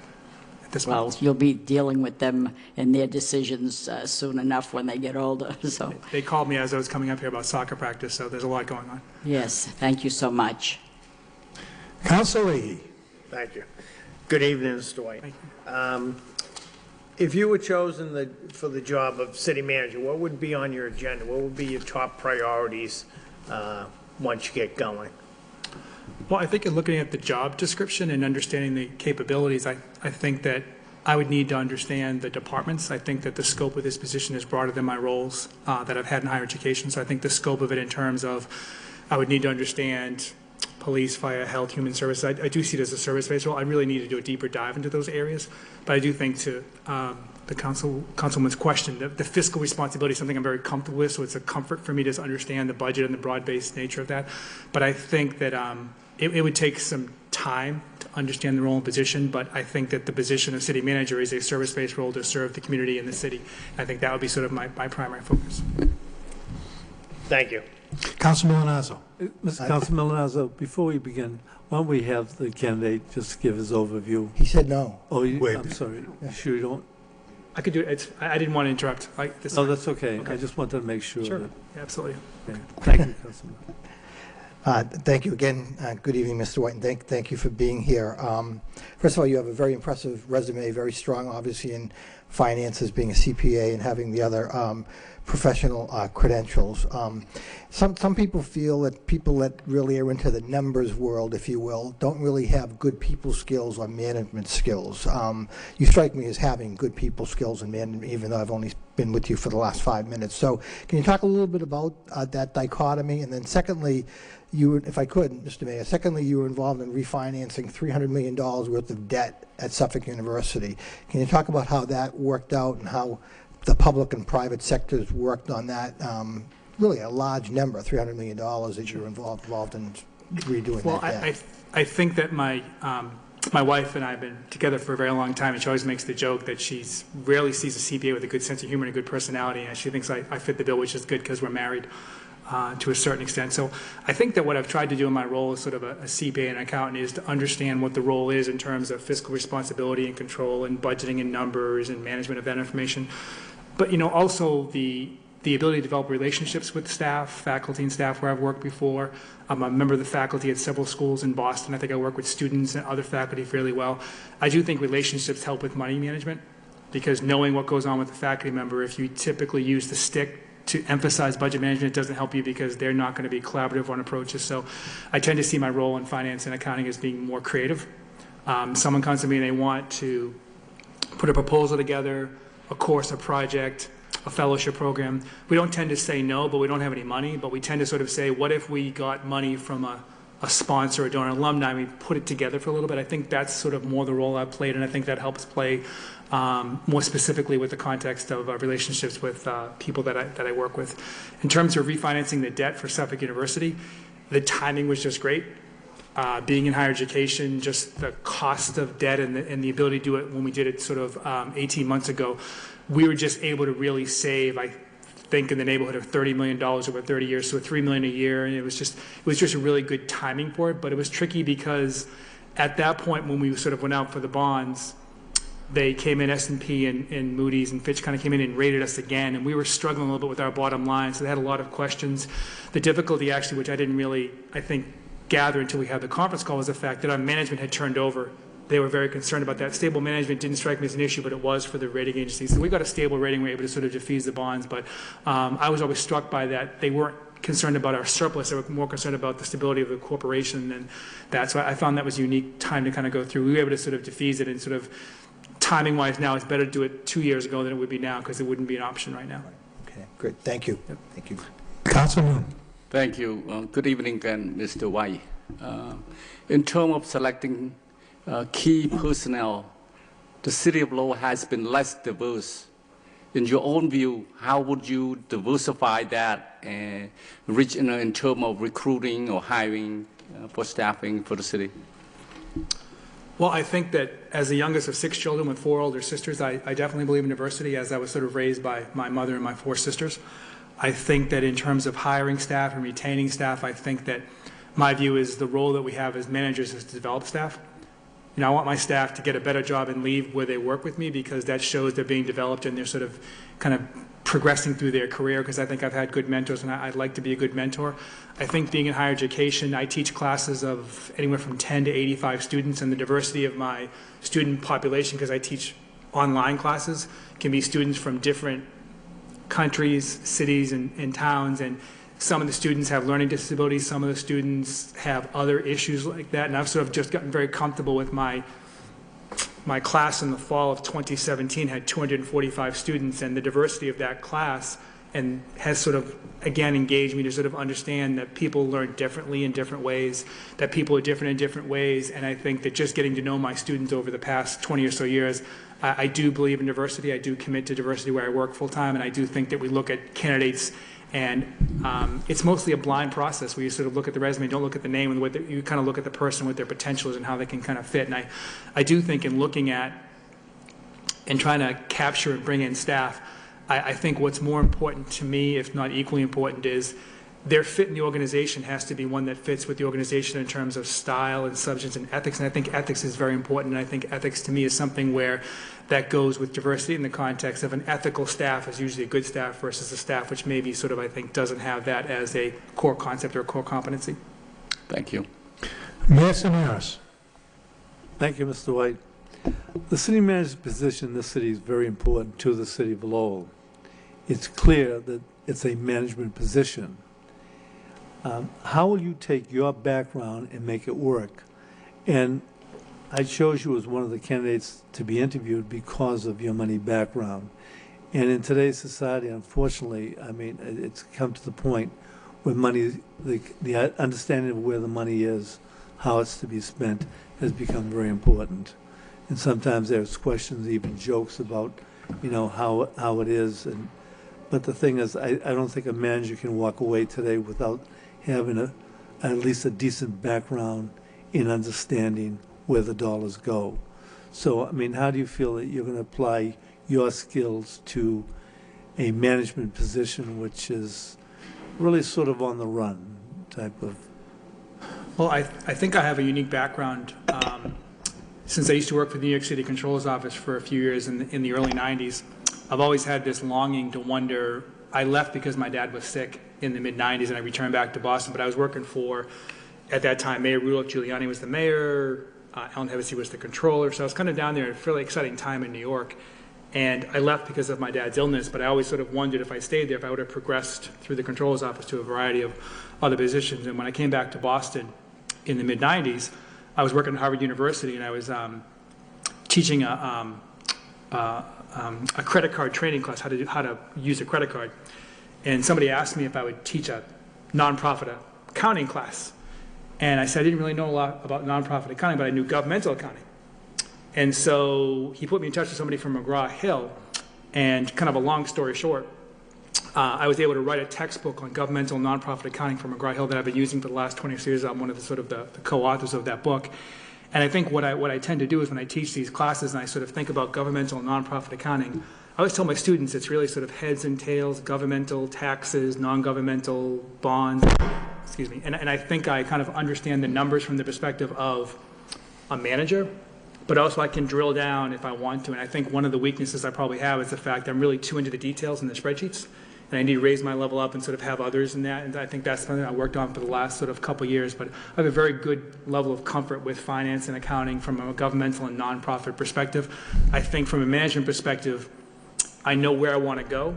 at this Well, point. you'll be dealing with them and their decisions soon enough when they get older, so, They called me as I was coming up here about soccer practice, so there's a lot going on. yes, thank you so much. Councilor Leahy. Thank you. Good evening, Mr. White. If you were chosen for the job of city manager, what would be on your agenda? What would be your top priorities once you get going? Well, I think in looking at the job description and understanding the capabilities, I think that I would need to understand the departments. I think that the scope of this position is broader than my roles that I've had in higher education. So I think the scope of it in terms of I would need to understand police, fire, health, human services. I do see it as a service-based role. I really need to do a deeper dive into those areas. But I do think to the councilman's question, the fiscal responsibility is something I'm very comfortable with, so it's a comfort for me to understand the budget and the broad-based nature of that. But I think that it would take some time to understand the role and position, but I think that the position of city manager is a service-based role to serve the community in the city. I think that would be sort of my primary focus. Thank you. Councilman Milonazo. Mr. Councilman Milonazo, before we begin, why don't we have the candidate just give his overview? He said no. Oh, Wait. I'm sorry. You sure you don't? I could do it. I didn't want to interrupt. No, that's okay. I just wanted to make sure. Sure. that- Yeah, absolutely. okay. Thank you, Councilman. Thank you again. Good evening, Mr. White, and thank you for being here. First of all, you have a very impressive resume, very strong, obviously, in finances, being a CPA and having the other professional credentials. Some people feel that people that really are into the numbers world, if you will, don't really have good people skills or management skills. You strike me as having good people skills and management, even though I've only been with you for the last 5 minutes. So can you talk a little bit about that dichotomy? And then secondly, if I could, Mr. Mayor, secondly, you were involved in refinancing $300 million worth of debt at Suffolk University. Can you talk about how that worked out and how the public and private sectors worked on that? Really a large number, $300 million that you were involved in redoing Well, that debt. I think that my wife and I have been together for a very long time, and she always makes the joke that she rarely sees a CPA with a good sense of humor and a good personality, and she thinks I fit the bill, which is good because we're married to a certain extent. So I think that what I've tried to do in my role as sort of a CPA and an accountant is to understand what the role is in terms of fiscal responsibility and control and budgeting and numbers and management of that information. But, also the ability to develop relationships with staff, faculty and staff where I've worked before. I'm a member of the faculty at several schools in Boston. I think I work with students and other faculty fairly well. I do think relationships help with money management, because knowing what goes on with a faculty member, if you typically use the stick to emphasize budget management, it doesn't help you because they're not going to be collaborative on approaches. So I tend to see my role in finance and accounting as being more creative. Someone comes to me and they want to put a proposal together, a course, a project, a fellowship program. We don't tend to say no, but we don't have any money, but we tend to sort of say, what if we got money from a sponsor, a donor, alumni, and we put it together for a little bit? I think that's sort of more the role I've played, and I think that helps play more specifically with the context of relationships with people that I work with. In terms of refinancing the debt for Suffolk University, the timing was just great. Being in higher education, just the cost of debt and the ability to do it when we did it sort of 18 months ago, we were just able to really save, I think, in the neighborhood of $30 million over 30 years, so $3 million a year, and it was just a really good timing for it. But it was tricky because at that point when we sort of went out for the bonds, they came in, S&P and Moody's and Fitch kind of came in and rated us again, and we were struggling a little bit with our bottom line, so they had a lot of questions. The difficulty actually, which I didn't really, I think, gather until we had the conference call, was the fact that our management had turned over. They were very concerned about that. Stable management didn't strike me as an issue, but it was for the rating agencies. So we got a stable rating, we were able to sort of defease the bonds, but I was always struck by that. They weren't concerned about our surplus, they were more concerned about the stability of the corporation, and that's why I found that was a unique time to kind of go through. We were able to sort of defease it, and sort of timing-wise now, it's better to do it 2 years ago than it would be now, because it wouldn't be an option right now. Okay, great. Thank you. Yep. Thank you. Councilman. Thank you. Good evening again, Mr. White. In terms of selecting key personnel, the city of Lowell has been less diverse. In your own view, how would you diversify that and reach in terms of recruiting or hiring for staffing for the city? Well, I think that as the youngest of 6 children with 4 older sisters, I definitely believe in diversity, as I was sort of raised by my mother and my 4 sisters. I think that in terms of hiring staff and retaining staff, I think that my view is the role that we have as managers is to develop staff. I want my staff to get a better job and leave where they work with me, because that shows they're being developed and they're sort of kind of progressing through their career, because I think I've had good mentors and I'd like to be a good mentor. I think being in higher education, I teach classes of anywhere from 10 to 85 students, and the diversity of my student population, because I teach online classes can be students from different countries, cities, and towns, and some of the students have learning disabilities, some of the students have other issues like that, and I've sort of just gotten very comfortable with my class in the fall of 2017 had 245 students, and the diversity of that class and has sort of, again, engaged me to sort of understand that people learn differently in different ways, that people are different in different ways, and I think that just getting to know my students over the past 20 or so years, I do believe in diversity. I do commit to diversity where I work full-time, and I do think that we look at candidates, and it's mostly a blind process where you sort of look at the resume, don't look at the name, and you kind of look at the person, what their potential is, and how they can kind of fit. And I do think in looking at and trying to capture and bring in staff, I think what's more important to me, if not equally important, is their fit in the organization has to be one that fits with the organization in terms of style and substance and ethics. And I think ethics is very important. And I think ethics to me is something where that goes with diversity in the context of an ethical staff is usually a good staff versus a staff which maybe sort of, I think, doesn't have that as a core concept or a core competency. Thank you. Mayor Samaras. Thank you, Mr. White. The city manager's position in this city is very important to the city of Lowell. It's clear that it's a management position. How will you take your background and make it work? And I chose you as one of the candidates to be interviewed because of your money background. And in today's society, unfortunately, I mean, it's come to the point where money, the understanding of where the money is, how it's to be spent, has become very important. And sometimes there's questions, even jokes about, you know, how it is. But the thing is, I don't think a manager can walk away today without having at least a decent background in understanding where the dollars go. So, I mean, how do you feel that you're going to apply your skills to a management position which is really sort of on the run type of? Well, I think I have a unique background. Since I used to work for the New York City Controller's Office for a few years in the early 90s, I've always had this longing to wonder. I left because my dad was sick in the mid-90s, and I returned back to Boston, but I was working for, at that time, Mayor Rudolph Giuliani was the mayor, Alan Hevesy was the controller, so I was kind of down there at a fairly exciting time in New York. And I left because of my dad's illness, but I always sort of wondered if I stayed there, if I would have progressed through the controller's office to a variety of other positions. And when I came back to Boston in the mid-90s, I was working at Harvard University, and I was teaching a credit card training class, how to use a credit card. And somebody asked me if I would teach a nonprofit accounting class. And I said I didn't really know a lot about nonprofit accounting, but I knew governmental accounting. And so he put me in touch with somebody from McGraw-Hill, and kind of a long story short, I was able to write a textbook on governmental nonprofit accounting for McGraw-Hill that I've been using for the last 20 years. I'm one of the sort of the co-authors of that book. And I think what I tend to do is when I teach these classes and I sort of think about governmental and nonprofit accounting, I always tell my students it's really sort of heads and tails, governmental, taxes, non-governmental, bonds, excuse me. And I think I kind of understand the numbers from the perspective of a manager, but also I can drill down if I want to. And I think one of the weaknesses I probably have is the fact that I'm really too into the details in the spreadsheets. And I need to raise my level up and sort of have others in that. And I think that's something I worked on for the last sort of couple of years. But I have a very good level of comfort with finance and accounting from a governmental and nonprofit perspective. I think from a management perspective, I know where I want to go.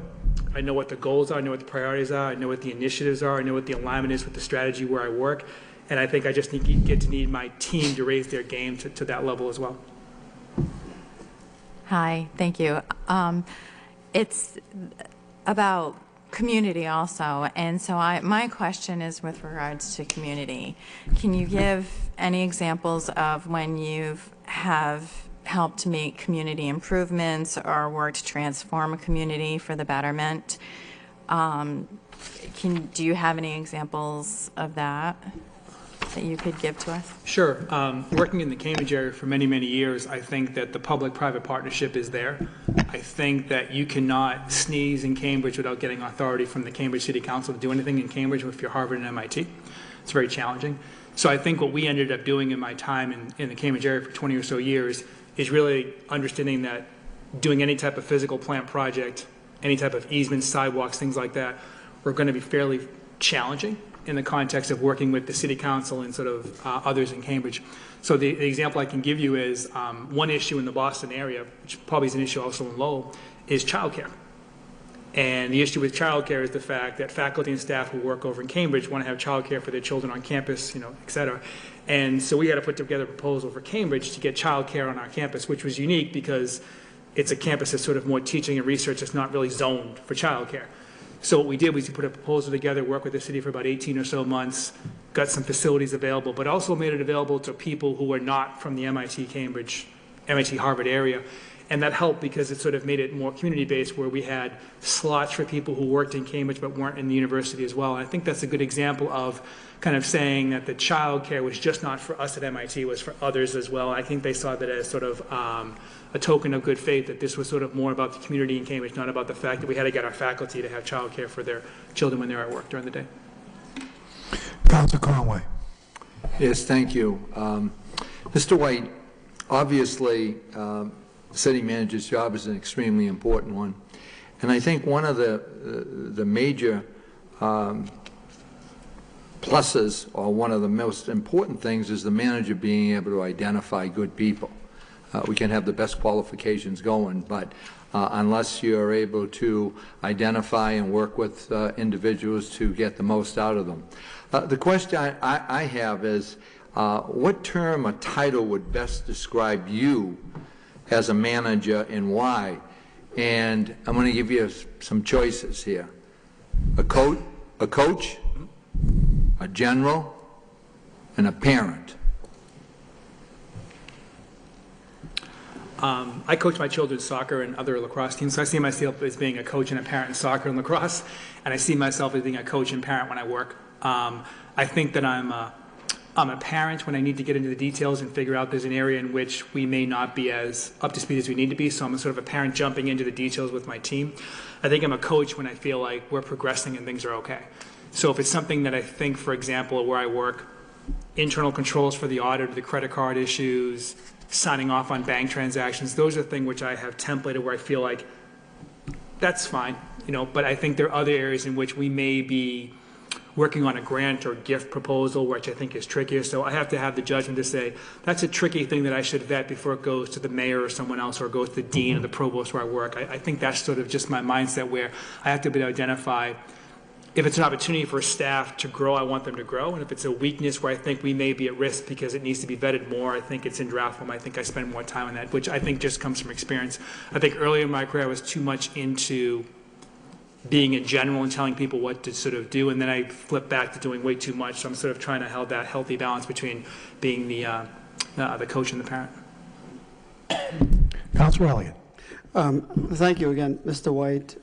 I know what the goals are. I know what the priorities are. I know what the initiatives are. I know what the alignment is with the strategy where I work. And I think I just need my team to raise their game to that level as well. Hi, thank you. It's about community also, and so my question is with regards to community. Can you give any examples of when you have helped to make community improvements or worked to transform a community for the betterment? Do you have any examples of that you could give to us? Sure. Working in the Cambridge area for many, many years, I think that the public-private partnership is there. I think that you cannot sneeze in Cambridge without getting authority from the Cambridge City Council to do anything in Cambridge if you're Harvard and MIT. It's very challenging. So I think what we ended up doing in my time in the Cambridge area for 20 or so years is really understanding that doing any type of physical plant project, any type of easements, sidewalks, things like that, were going to be fairly challenging. in the context of working with the city council and sort of others in Cambridge. So the example I can give you is one issue in the Boston area, which probably is an issue also in Lowell, is childcare. And the issue with childcare is the fact that faculty and staff who work over in Cambridge want to have childcare for their children on campus, et cetera. And so we had to put together a proposal for Cambridge to get childcare on our campus, which was unique because it's a campus that's sort of more teaching and research. It's not really zoned for childcare. So what we did was we put a proposal together, worked with the city for about 18 or so months, got some facilities available, but also made it available to people who were not from the MIT Harvard area. And that helped because it sort of made it more community-based, where we had slots for people who worked in Cambridge but weren't in the university as well. And I think that's a good example of kind of saying that the child care was just not for us at MIT, it was for others as well. I think they saw that as sort of a token of good faith, that this was sort of more about the community in Cambridge, not about the fact that we had to get our faculty to have child care for their children when they're at work during the day. Councilor Conway. Yes, thank you. Mr. White, obviously, city manager's job is an extremely important one. And I think one of the major pluses, or one of the most important things, is the manager being able to identify good people. We can have the best qualifications going, but unless you're able to identify and work with individuals to get the most out of them. The question I have is, what term or title would best describe you as a manager and why? And I'm going to give you some choices here. A coach, a general, and a parent. I coach my children's soccer and other lacrosse teams, so I see myself as being a coach and a parent in soccer and lacrosse, and I see myself as being a coach and parent when I work. I think that I'm a parent when I need to get into the details and figure out there's an area in which we may not be as up to speed as we need to be, so I'm sort of a parent jumping into the details with my team. I think I'm a coach when I feel like we're progressing and things are okay. So if it's something that I think, for example, where I work, internal controls for the audit, the credit card issues, signing off on bank transactions, those are things which I have templated where I feel like that's fine, but I think there are other areas in which we may be working on a grant or gift proposal, which I think is trickier. So I have to have the judgment to say, that's a tricky thing that I should vet before it goes to the mayor or someone else, or goes to the dean or the provost where I work. I think that's sort of just my mindset, where I have to be able to identify if it's an opportunity for staff to grow, I want them to grow. And if it's a weakness where I think we may be at risk because it needs to be vetted more, I think it's in draft form. I think I spend more time on that, which I think just comes from experience. I think earlier in my career, I was too much into being in general and telling people what to sort of do, and then I flipped back to doing way too much. So I'm sort of trying to hold that healthy balance between being the coach and the parent. Councilor Elliott. Thank you again, Mr. White.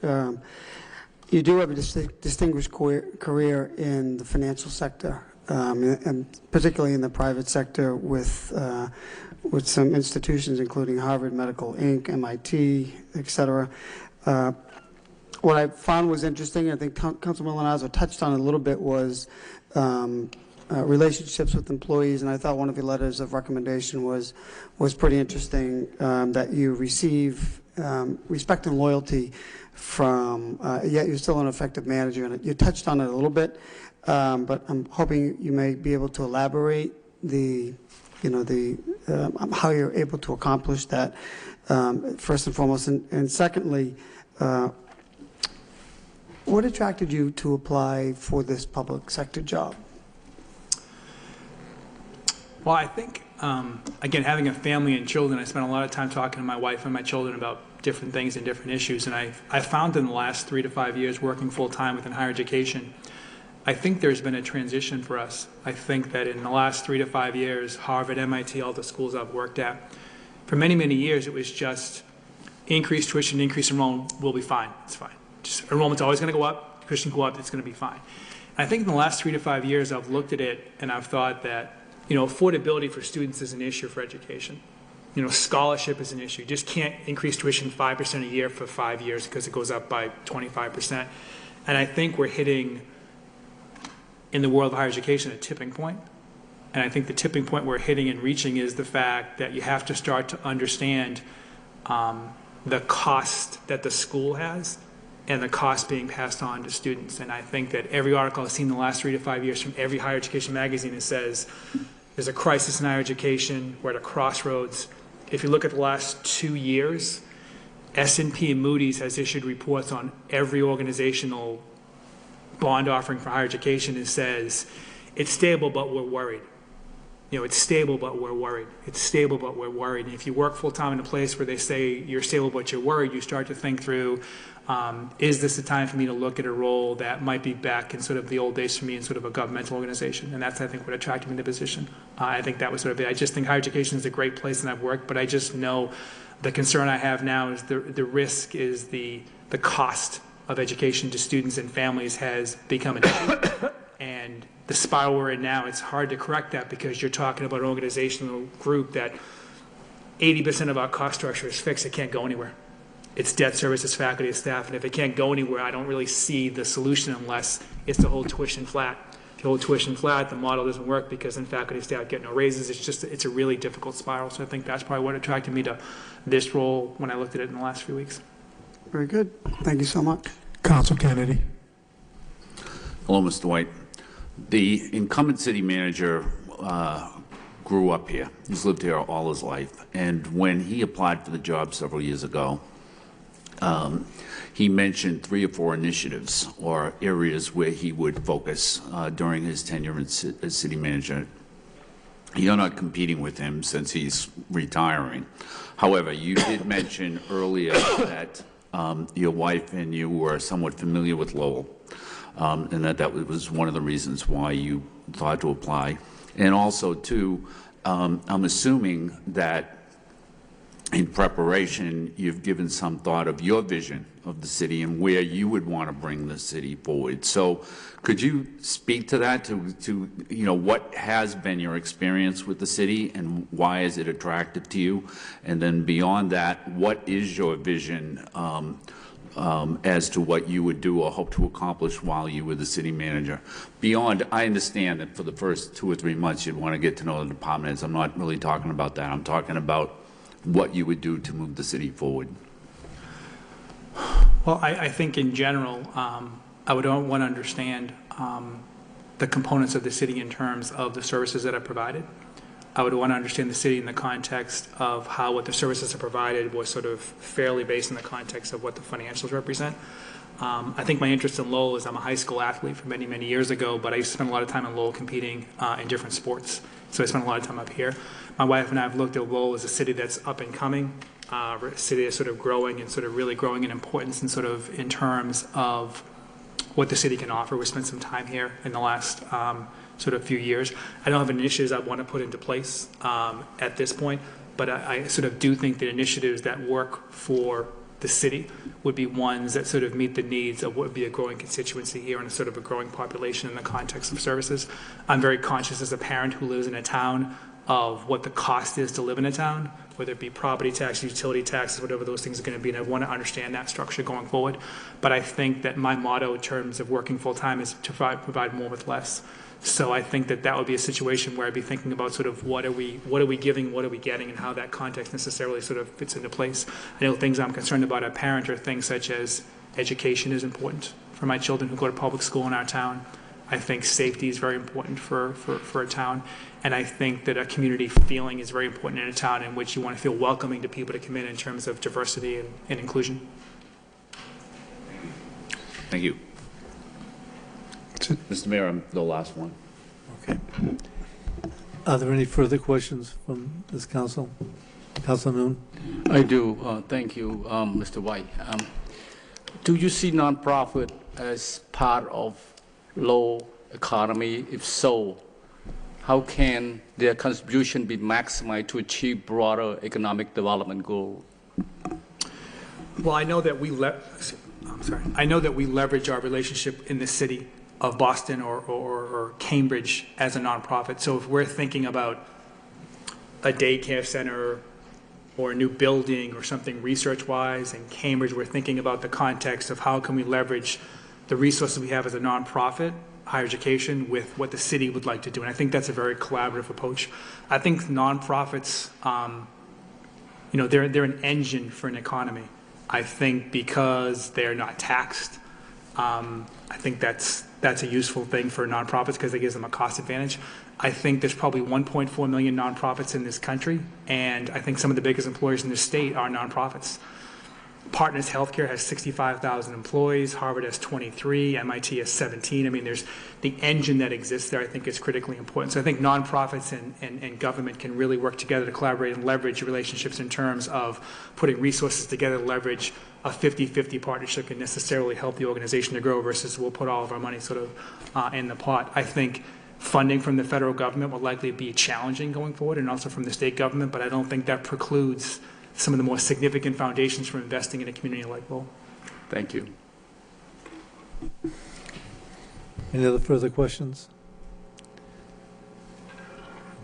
You do have a distinguished career in the financial sector, and particularly in the private sector with some institutions including Harvard Medical Inc., MIT, et cetera. What I found was interesting, I think Councilman Milanazo touched on it a little bit, was relationships with employees, and I thought one of your letters of recommendation was pretty interesting, that you receive respect and loyalty from, yet you're still an effective manager, and you touched on it a little bit, but I'm hoping you may be able to elaborate how you're able to accomplish that, first and foremost, and secondly, what attracted you to apply for this public sector job? Well, I think, again, having a family and children, I spent a lot of time talking to my wife and my children about different things and different issues. And I found in the last 3 to 5 years working full-time within higher education, I think there's been a transition for us. I think that in the last 3 to 5 years, Harvard, MIT, all the schools I've worked at, for many, many years, it was just increase tuition, increase enrollment, we'll be fine, it's fine. Just enrollment's always going to go up, tuition go up, it's going to be fine. And I think in the last 3 to 5 years, I've looked at it and I've thought that, affordability for students is an issue for education. Scholarship is an issue. You just can't increase tuition 5% a year for 5 years because it goes up by 25%. And I think we're hitting, in the world of higher education, a tipping point. And I think the tipping point we're hitting and reaching is the fact that you have to start to understand the cost that the school has and the cost being passed on to students. And I think that every article I've seen in the last 3 to 5 years from every higher education magazine, it says there's a crisis in higher education, we're at a crossroads. If you look at the last 2 years, S&P and Moody's has issued reports on every organizational bond offering for higher education. It says it's stable, but we're worried. You know, it's stable, but we're worried. It's stable, but we're worried. And if you work full-time in a place where they say you're stable, but you're worried, you start to think through, is this the time for me to look at a role that might be back in sort of the old days for me in sort of a governmental organization? And that's, I think, what attracted me to the position. I think that was sort of it. I just think higher education is a great place and I've worked, but I just know the concern I have now is the risk is the cost of education to students and families has become an issue. And the spiral we're in now, it's hard to correct that because you're talking about an organizational group that 80% of our cost structure is fixed. It can't go anywhere. It's debt service, it's faculty, it's staff. And if it can't go anywhere, I don't really see the solution unless it's to hold tuition flat. If you hold tuition flat, the model doesn't work because then faculty and staff get no raises. It's a really difficult spiral. So I think that's probably what attracted me to this role when I looked at it in the last few weeks. Very good. Thank you so much. Council Kennedy. Hello, Mr. White. The incumbent city manager grew up here. He's lived here all his life. And when he applied for the job several years ago, he mentioned 3 or 4 initiatives or areas where he would focus during his tenure as city manager. You're not competing with him since he's retiring. However, you did mention earlier that your wife and you were somewhat familiar with Lowell, and that was one of the reasons why you thought to apply. And also, too, I'm assuming that in preparation, you've given some thought of your vision of the city and where you would want to bring the city forward. So could you speak to that, to you know, what has been your experience with the city and why is it attractive to you? And then beyond that, what is your vision as to what you would do or hope to accomplish while you were the city manager? Beyond, I understand that for the first 2 or 3 months you'd want to get to know the department heads. I'm not really talking about that. I'm talking about what you would do to move the city forward. Well, I think in general, I would want to understand the components of the city in terms of the services that are provided. I would want to understand the city in the context of how what the services are provided was sort of fairly based in the context of what the financials represent. I think my interest in Lowell is I'm a high school athlete from many, many years ago, but I used to spend a lot of time in Lowell competing in different sports. So I spent a lot of time up here. My wife and I have looked at Lowell as a city that's up and coming, a city that's sort of growing and sort of really growing in importance and sort of in terms of what the city can offer. We spent some time here in the last sort of few years. I don't have any initiatives I want to put into place at this point, but I sort of do think that initiatives that work for the city would be ones that sort of meet the needs of what would be a growing constituency here and a sort of a growing population in the context of services. I'm very conscious as a parent who lives in a town of what the cost is to live in a town, whether it be property tax, utility taxes, whatever those things are going to be, and I want to understand that structure going forward. But I think that my motto in terms of working full-time is to provide more with less. So I think that that would be a situation where I'd be thinking about sort of what are we giving, what are we getting, and how that context necessarily sort of fits into place. I know things I'm concerned about as a parent are things such as education is important for my children who go to public school in our town. I think safety is very important for a town. And I think that a community feeling is very important in a town in which you want to feel welcoming to people to come in terms of diversity and inclusion. Thank you. Mr. Mayor, I'm the last one. Okay. Are there any further questions from this council? Council Noon? I do. Thank you, Mr. White. Do you see nonprofit as part of low economy? If so, how can their contribution be maximized to achieve broader economic development goals? Well, I know that we leverage our relationship in the city of Boston or Cambridge as a nonprofit. So if we're thinking about a daycare center or a new building or something research-wise in Cambridge, we're thinking about the context of how can we leverage the resources we have as a nonprofit, higher education, with what the city would like to do. And I think that's a very collaborative approach. I think nonprofits, they're an engine for an economy. I think because they're not taxed, I think that's a useful thing for nonprofits because it gives them a cost advantage. I think there's probably 1.4 million nonprofits in this country, and I think some of the biggest employers in the state are nonprofits. Partners Healthcare has 65,000 employees, Harvard has 23, MIT has 17. I mean, there's the engine that exists there, I think is critically important. So I think nonprofits and government can really work together to collaborate and leverage relationships in terms of putting resources together to leverage a 50-50 partnership can necessarily help the organization to grow versus we'll put all of our money sort of in the pot. I think funding from the federal government will likely be challenging going forward and also from the state government, but I don't think that precludes some of the more significant foundations for investing in a community like Lowell. Thank you. Any other further questions?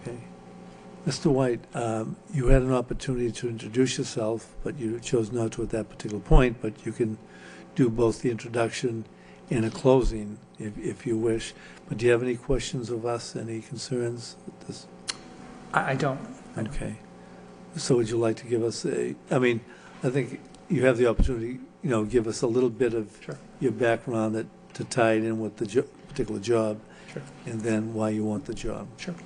Okay. Mr. White, you had an opportunity to introduce yourself, but you chose not to at that particular point, but you can do both the introduction and a closing if you wish. But do you have any questions of us, any concerns? I don't. Okay. So would you like to give us I think you have the opportunity, give us a little bit of your background to tie it in with the particular job, and then why you want the job. Sure.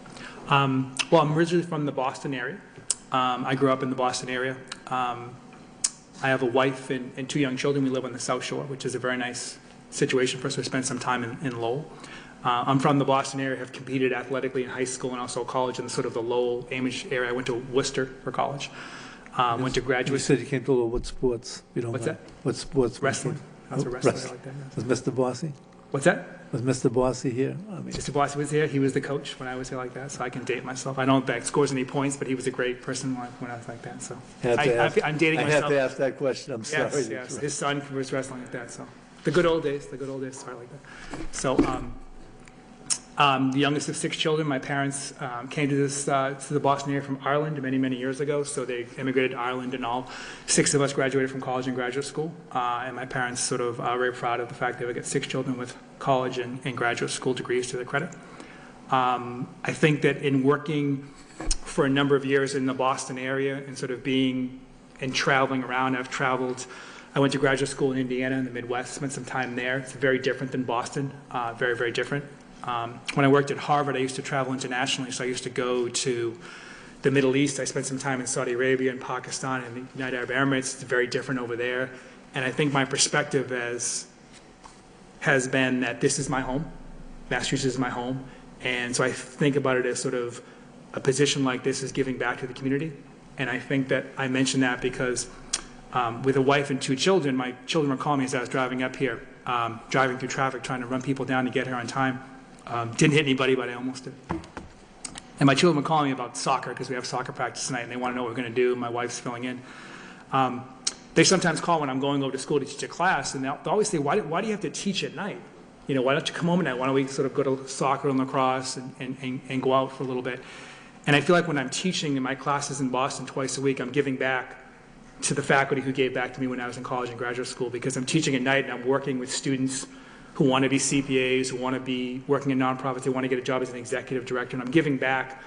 Well, I'm originally from the Boston area. I grew up in the Boston area. I have a wife and 2 young children. We live on the South Shore, which is a very nice situation for us to spend some time in Lowell. I'm from the Boston area, have competed athletically in high school and also college in the sort of the Lowell, Amish area. I went to Worcester for college. Went to graduate. You said you came to Lowell. What sports? What's that? What sports? Wrestling. I was a wrestler. I like that. Was Mr. Bossy? What's that? Was Mr. Bossy here? Mr. Bossy was here. He was the coach when I was here like that, so I can date myself. I don't think scores any points, but he was a great person when I was like that. So I'm dating myself. I have to ask that question. I'm sorry. Yes. His son was wrestling like that. So the good old days. Sorry, like that. So the youngest of 6 children. My parents came to the Boston area from Ireland many years ago. So they immigrated to Ireland, and all 6 of us graduated from college and graduate school. And my parents sort of are very proud of the fact that we got 6 children with college and graduate school degrees to their credit. I think that in working for a number of years in the Boston area and sort of being and traveling around, I went to graduate school in Indiana in the Midwest, spent some time there. It's very different than Boston, very different. When I worked at Harvard, I used to travel internationally, so I used to go to the Middle East. I spent some time in Saudi Arabia and Pakistan and the United Arab Emirates. It's very different over there. And I think my perspective has been that this is my home. Massachusetts is my home. And so I think about it as sort of a position like this is giving back to the community. And I think that I mention that because with a wife and 2 children, my children were calling me as I was driving up here, driving through traffic, trying to run people down to get here on time. Didn't hit anybody, but I almost did. And my children were calling me about soccer because we have soccer practice tonight, and they want to know what we're going to do. My wife's filling in. They sometimes call when I'm going over to school to teach a class, and they'll always say, why do you have to teach at night? Why don't you come home at night? Why don't we sort of go to soccer and lacrosse and go out for a little bit? And I feel like when I'm teaching in my classes in Boston twice a week, I'm giving back to the faculty who gave back to me when I was in college and graduate school, because I'm teaching at night and I'm working with students who want to be CPAs, who want to be working in nonprofits, they want to get a job as an executive director, and I'm giving back.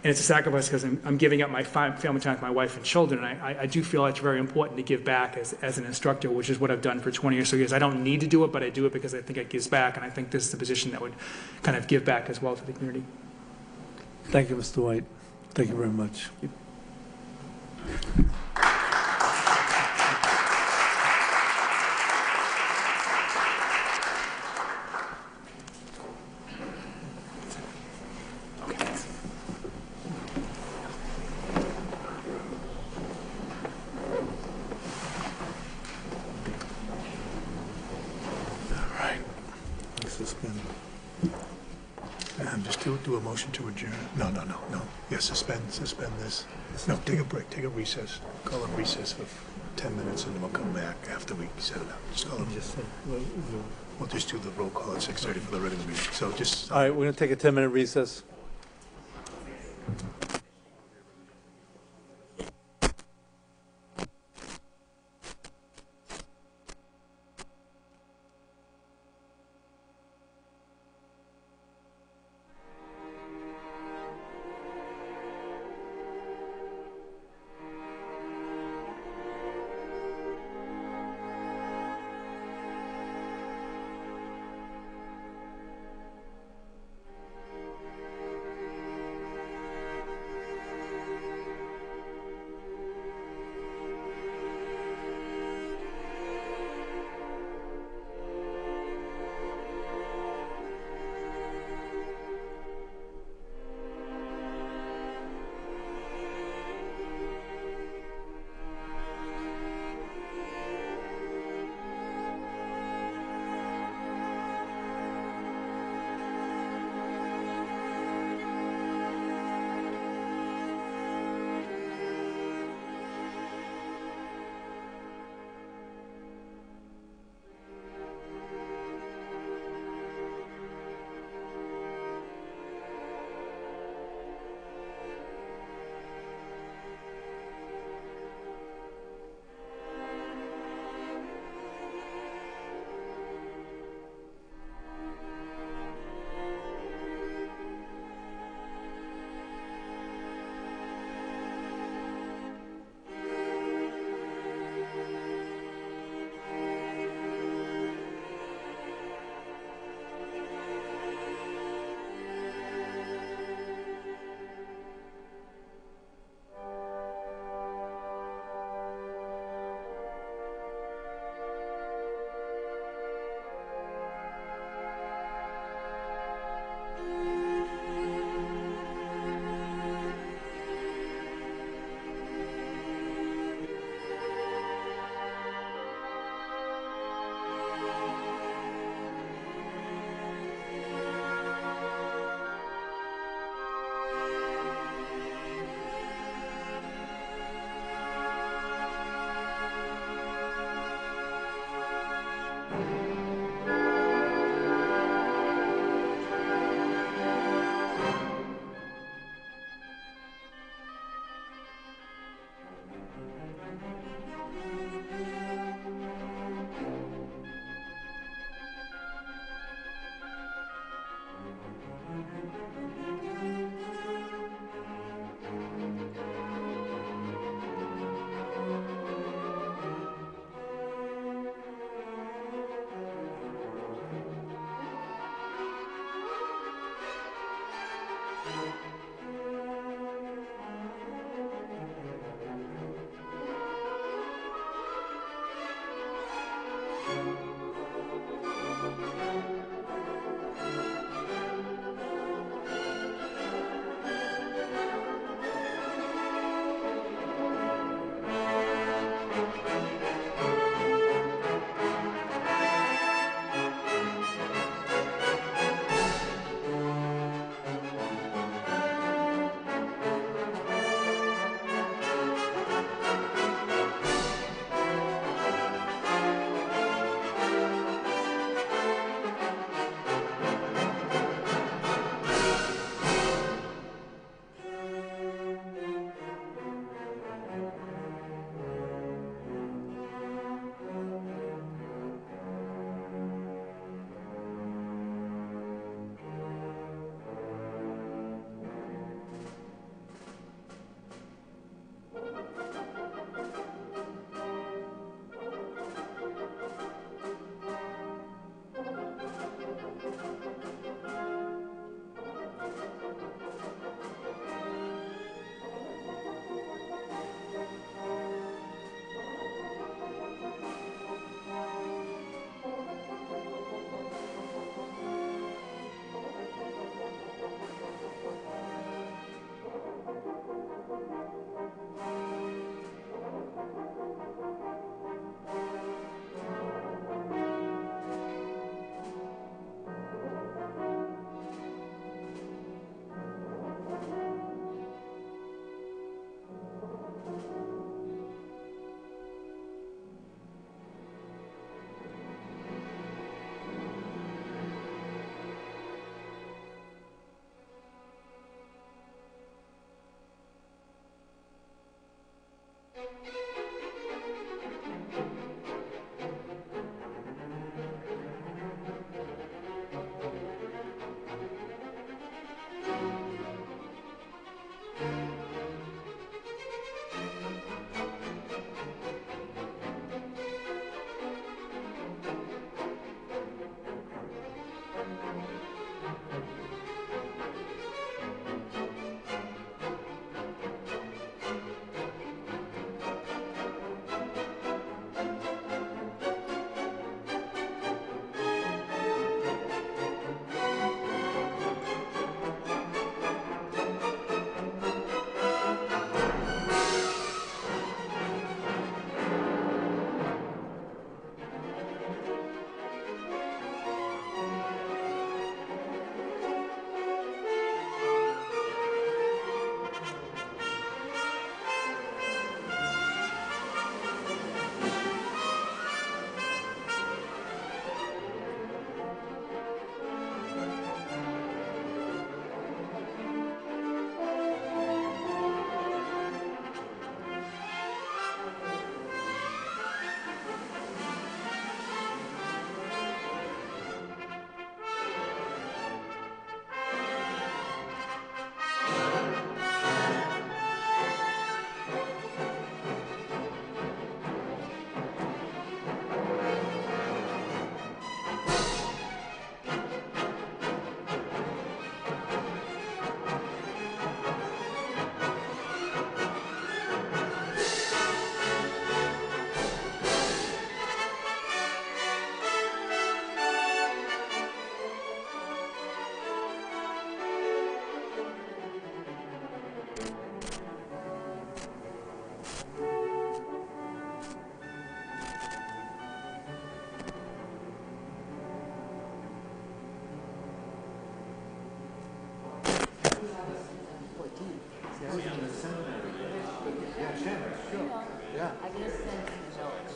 And it's a sacrifice because I'm giving up my family time with my wife and children. And I do feel it's very important to give back as an instructor, which is what I've done for 20 or so years. I don't need to do it, but I do it because I think it gives back, and I think this is the position that would kind of give back as well to the community. Thank you, Mr. White. Thank you very much. Just do a motion to adjourn. No. Yeah, suspend this. No, take a break, take a recess. Call a recess for 10 minutes, and then we'll come back after we set it up. Just call it. We'll just do the roll call at 6:30 for the regular meeting. So just. All right, we're going to take a 10-minute recess.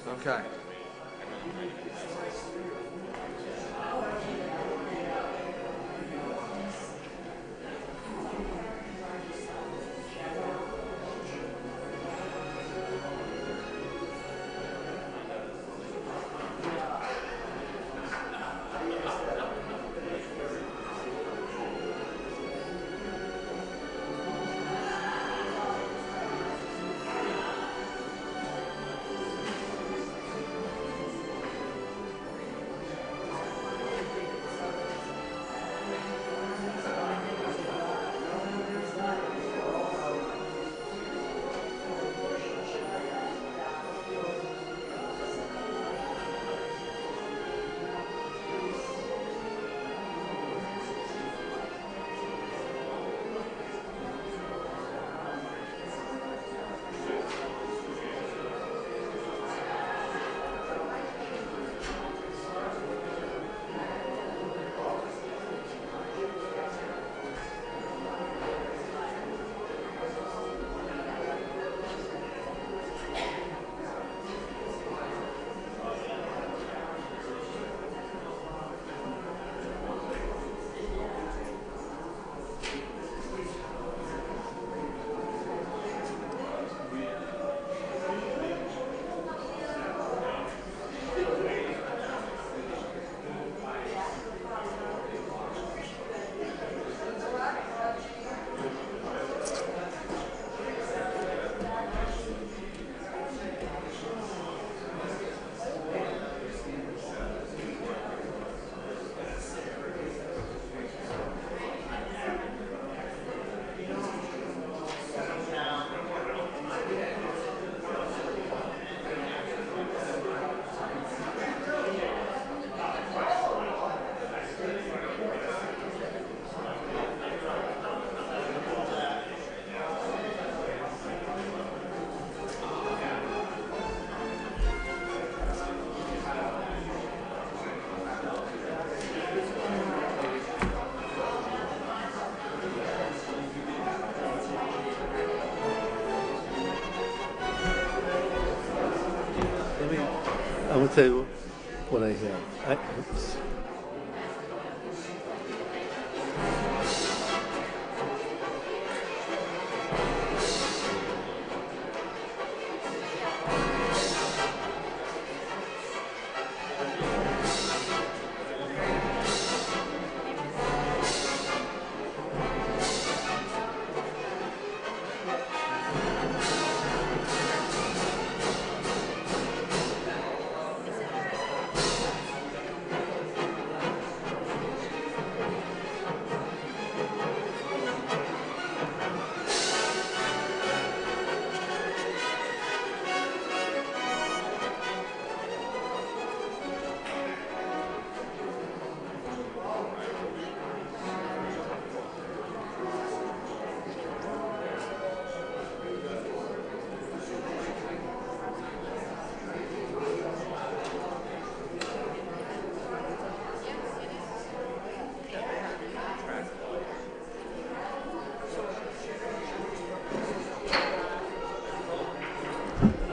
Okay. I'm going to tell you what I have. Oops.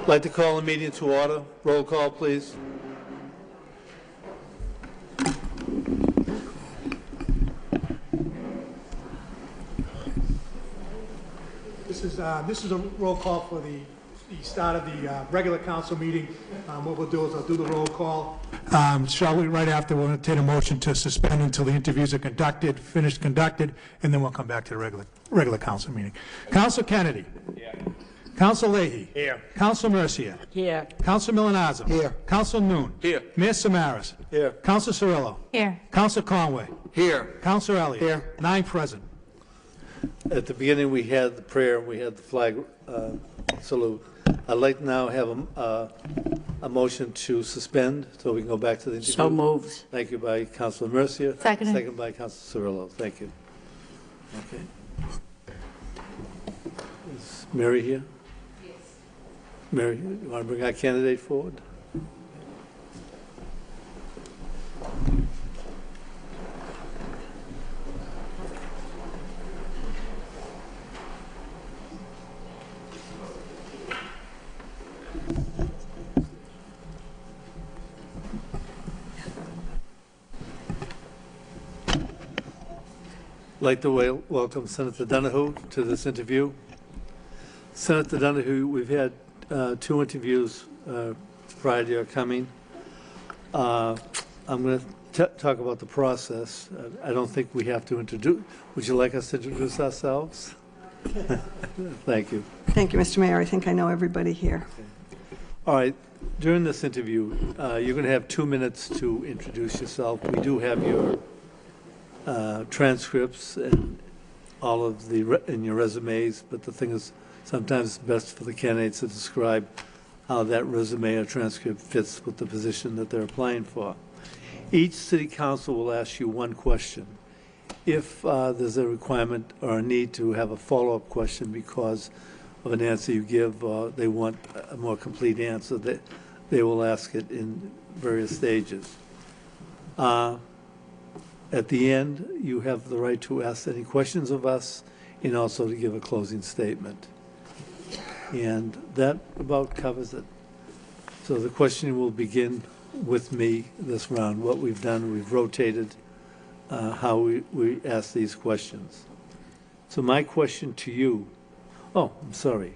I'd like to call the meeting to order. Roll call, please. This is a roll call for the start of the regular council meeting. What we'll do is I'll do the roll call. Shortly, right after, we'll entertain a motion to suspend until the interviews are finished conducted, and then we'll come back to the regular council meeting. Council Kennedy. Here. Council Leahy. Here. Council Mercia. Here. Council Milonazo. Here. Council Noon. Here. Mayor Samaras. Here. Council Cirillo. Here. Council Conway. Here. Council Elliott. Here. 9 present. At the beginning, we had the prayer, we had the flag salute. I'd like to now have a motion to suspend, so we can go back to the interview. So moved. Thank you by Councilor Mercia. Seconded. Second by Councilor Cirillo. Thank you. Okay. Is Mary here? Yes. Mary, you want to bring our candidate forward? like to welcome Senator Donahue to this interview. Senator Donahue, we've had 2 interviews prior to your coming. I'm going to talk about the process. I don't think we have to introduce. Would you like us to introduce ourselves? Thank you. Thank you, Mr. Mayor. I think I know everybody here. All right. During this interview, you're going to have 2 minutes to introduce yourself. We do have your transcripts and all of in your resumes, but the thing is, sometimes it's best for the candidates to describe how that resume or transcript fits with the position that they're applying for. Each city council will ask you 1 question. If there's a requirement or a need to have a follow-up question because of an answer you give, they want a more complete answer, they will ask it in various stages. At the end, you have the right to ask any questions of us and also to give a closing statement. And that about covers it. So the questioning will begin with me this round. What we've done, we've rotated how we ask these questions. So my question to you, oh, I'm sorry.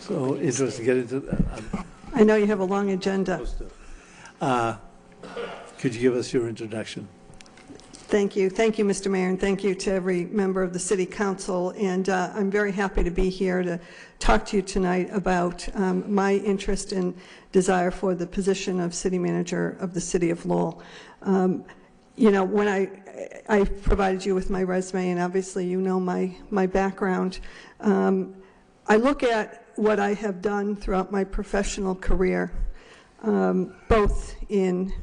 So interested to get into that. I know you have a long agenda. Could you give us your introduction? Thank you. Thank you, Mr. Mayor, and thank you to every member of the City Council. And I'm very happy to be here to talk to you tonight about my interest and desire for the position of City Manager of the City of Lowell. You know, when I provided you with my resume, and obviously you know my background, I look at what I have done throughout my professional career, both in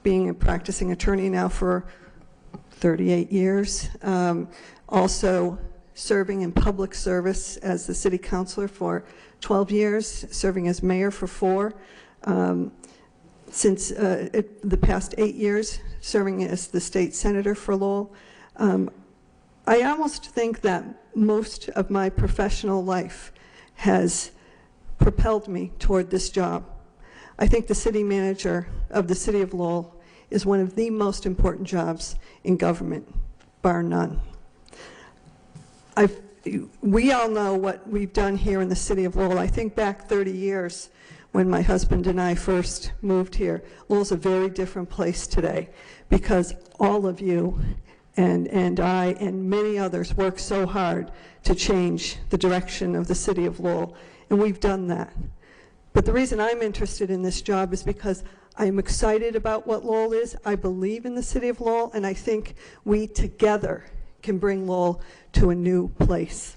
being a practicing attorney now for 38 years, also serving in public service as the city councilor for 12 years, serving as mayor for 4, since the past 8 years, serving as the state senator for Lowell. I almost think that most of my professional life has propelled me toward this job. I think the city manager of the city of Lowell is one of the most important jobs in government, bar none. We all know what we've done here in the city of Lowell. I think back 30 years when my husband and I first moved here. Lowell's a very different place today because all of you and I and many others worked so hard to change the direction of the city of Lowell, and we've done that. But the reason I'm interested in this job is because I'm excited about what Lowell is. I believe in the city of Lowell, and I think we together can bring Lowell to a new place.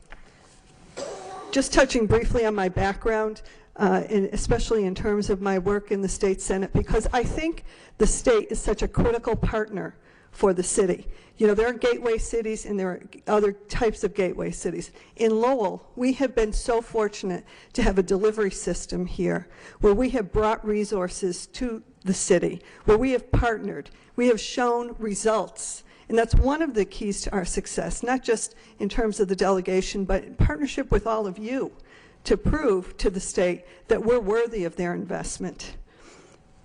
Just touching briefly on my background, and especially in terms of my work in the state Senate, because I think the state is such a critical partner for the city. You know, there are gateway cities and there are other types of gateway cities. In Lowell, we have been so fortunate to have a delivery system here where we have brought resources to the city, where we have partnered, we have shown results. And that's one of the keys to our success, not just in terms of the delegation, but in partnership with all of you to prove to the state that we're worthy of their investment.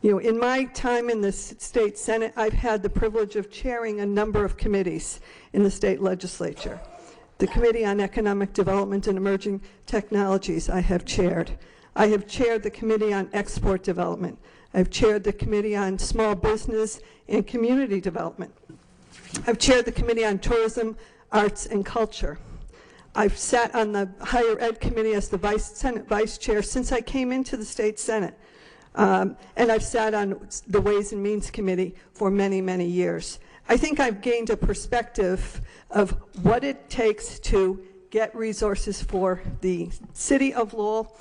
You know, in my time in the state Senate, I've had the privilege of chairing a number of committees in the state legislature. The Committee on Economic Development and Emerging Technologies I have chaired. I have chaired the Committee on Export Development. I've chaired the Committee on Small Business and Community Development. I've chaired the Committee on Tourism, Arts, and Culture. I've sat on the Higher Ed Committee as the Senate Vice Chair since I came into the state Senate. And I've sat on the Ways and Means Committee for many, many years. I think I've gained a perspective of what it takes to get resources for the city of Lowell.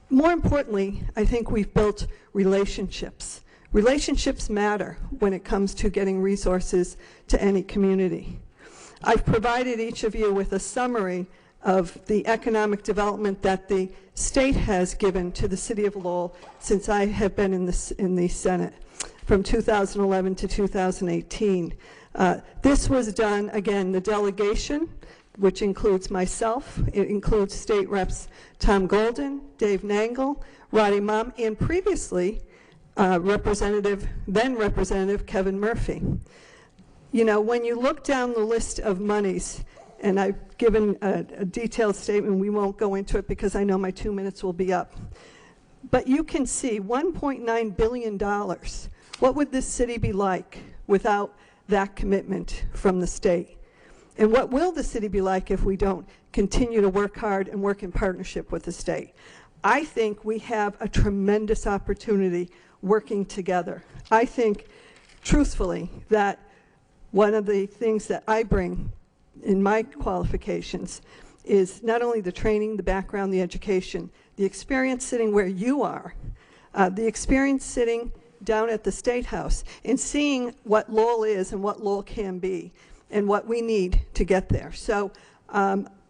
More importantly, I think we've built relationships. Relationships matter when it comes to getting resources to any community. I've provided each of you with a summary of the economic development that the state has given to the city of Lowell since I have been in the Senate from 2011 to 2018. This was done, again, the delegation, which includes myself, it includes state reps Tom Golden, Dave Nangle, Roddy Mom, and previously then Representative Kevin Murphy. you know, when you look down the list of monies, and I've given a detailed statement, we won't go into it because I know my 2 minutes will be up. But you can see $1.9 billion. What would this city be like without that commitment from the state? And what will the city be like if we don't continue to work hard and work in partnership with the state? I think we have a tremendous opportunity working together. I think, truthfully, that one of the things that I bring in my qualifications is not only the training, the background, the education, the experience sitting where you are, the experience sitting down at the State House and seeing what Lowell is and what Lowell can be and what we need to get there. So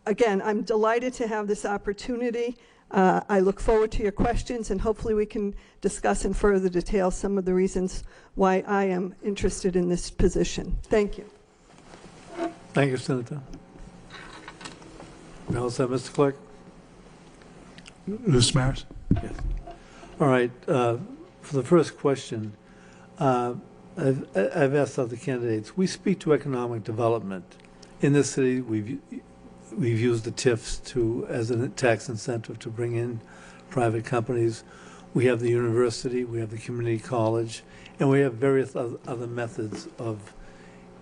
again, I'm delighted to have this opportunity. I look forward to your questions, and hopefully we can discuss in further detail some of the reasons why I am interested in this position. Thank you. Thank you, Senator. Now, is that Mr. Clerk? Mr. Maris? Yes. All right. For the first question, I've asked other candidates. We speak to economic development. In this city, we've used the TIFs as a tax incentive to bring in private companies. We have the university, we have the community college, and we have various other methods of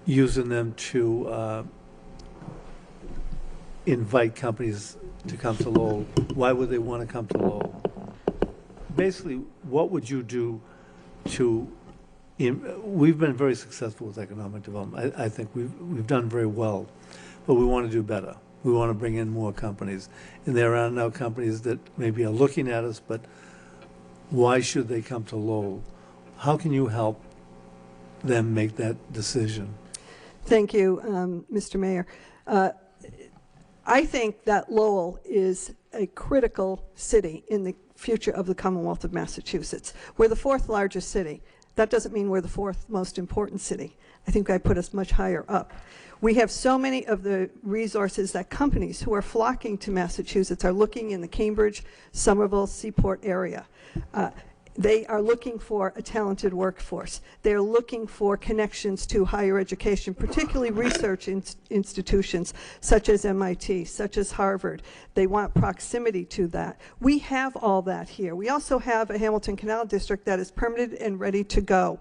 using them to invite companies to come to Lowell. Why would they want to come to Lowell? Basically, what would you do we've been very successful with economic development. I think we've done very well, but we want to do better. We want to bring in more companies. And there are now companies that maybe are looking at us, but why should they come to Lowell? How can you help them make that decision? Thank you, Mr. Mayor. I think that Lowell is a critical city in the future of the Commonwealth of Massachusetts. We're the 4th largest city. That doesn't mean we're the 4th most important city. I think I put us much higher up. We have so many of the resources that companies who are flocking to Massachusetts are looking in the Cambridge, Somerville, Seaport area. They are looking for a talented workforce. They're looking for connections to higher education, particularly research institutions such as MIT, such as Harvard. They want proximity to that. We have all that here. We also have a Hamilton Canal District that is permitted and ready to go.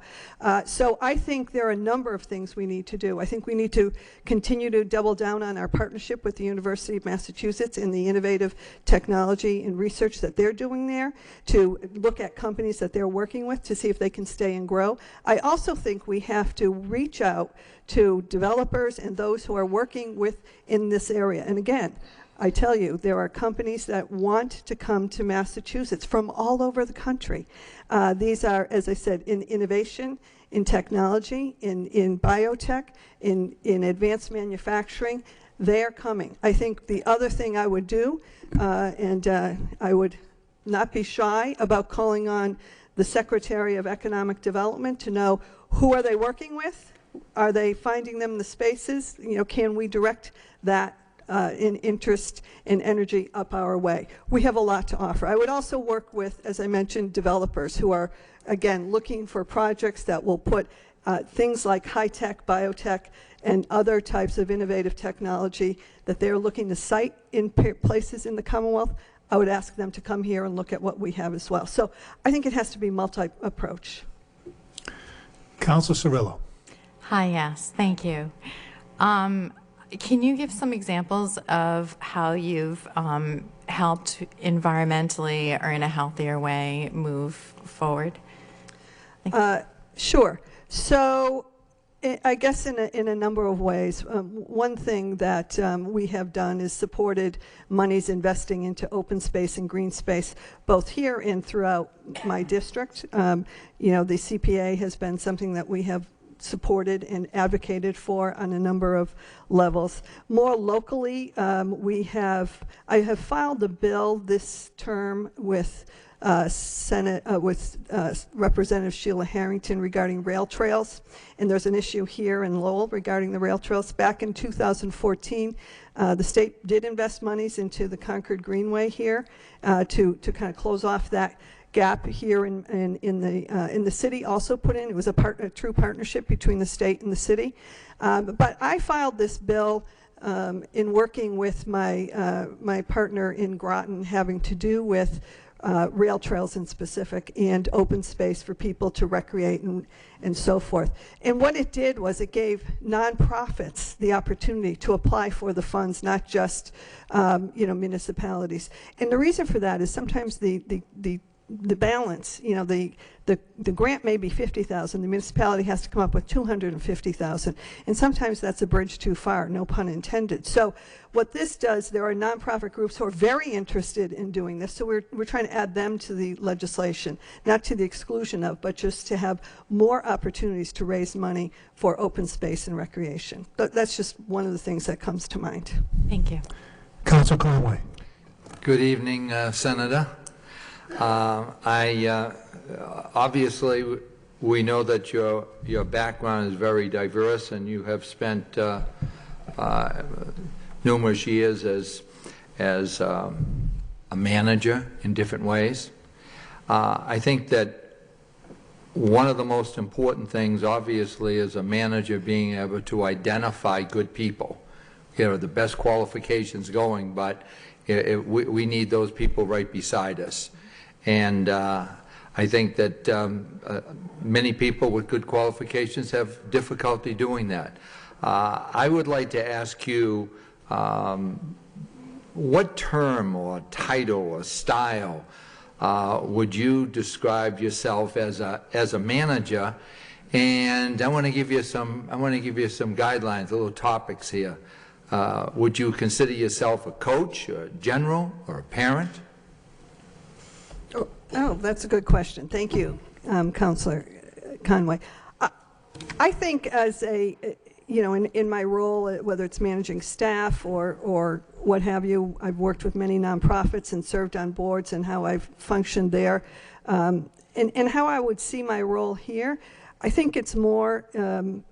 So I think there are a number of things we need to do. I think we need to continue to double down on our partnership with the University of Massachusetts in the innovative technology and research that they're doing there, to look at companies that they're working with to see if they can stay and grow. I also think we have to reach out to developers and those who are working in this area. And again, I tell you, there are companies that want to come to Massachusetts from all over the country. These are, as I said, in innovation, in technology, in biotech, in advanced manufacturing. They're coming. I think the other thing I would do, and I would not be shy about calling on the Secretary of Economic Development to know who are they working with? Are they finding them the spaces? You know, can we direct that in interest in energy up our way? We have a lot to offer. I would also work with, as I mentioned, developers who are, again, looking for projects that will put things like high-tech, biotech, and other types of innovative technology that they're looking to site in places in the Commonwealth. I would ask them to come here and look at what we have as well. So I think it has to be multi-approach. Councilor Cirillo. Hi, yes, thank you. Can you give some examples of how you've helped environmentally or in a healthier way move forward? Sure. So I guess in a number of ways. One thing that we have done is supported monies investing into open space and green space, both here and throughout my district. You know, the CPA has been something that we have supported and advocated for on a number of levels. More locally, I have filed a bill this term with Representative Sheila Harrington regarding rail trails, and there's an issue here in Lowell regarding the rail trails. Back in 2014, the state did invest monies into the Concord Greenway here to kind of close off that gap here in the city also put in. It was a true partnership between the state and the city. But I filed this bill in working with my partner in Groton, having to do with rail trails in specific and open space for people to recreate and so forth. And what it did was it gave nonprofits the opportunity to apply for the funds, not just municipalities. And the reason for that is sometimes the balance, the grant may be 50,000, the municipality has to come up with 250,000, and sometimes that's a bridge too far, no pun intended. So what this does, there are nonprofit groups who are very interested in doing this, so we're trying to add them to the legislation, not to the exclusion of, but just to have more opportunities to raise money for open space and recreation. That's just one of the things that comes to mind. Thank you. Council Conway. Good evening, Senator. Obviously, we know that your background is very diverse, and you have spent numerous years as a manager in different ways. I think that one of the most important things, obviously, is a manager being able to identify good people. The best qualifications going, but we need those people right beside us. And I think that many people with good qualifications have difficulty doing that. I would like to ask you, what term or title or style would you describe yourself as a manager? And I want to give you some guidelines, little topics here. Would you consider yourself a coach, or a general, or a parent? Oh, that's a good question. Thank you, Councilor Conway. I think as in my role, whether it's managing staff or what have you, I've worked with many nonprofits and served on boards, and how I've functioned there, and how I would see my role here. I think it's more,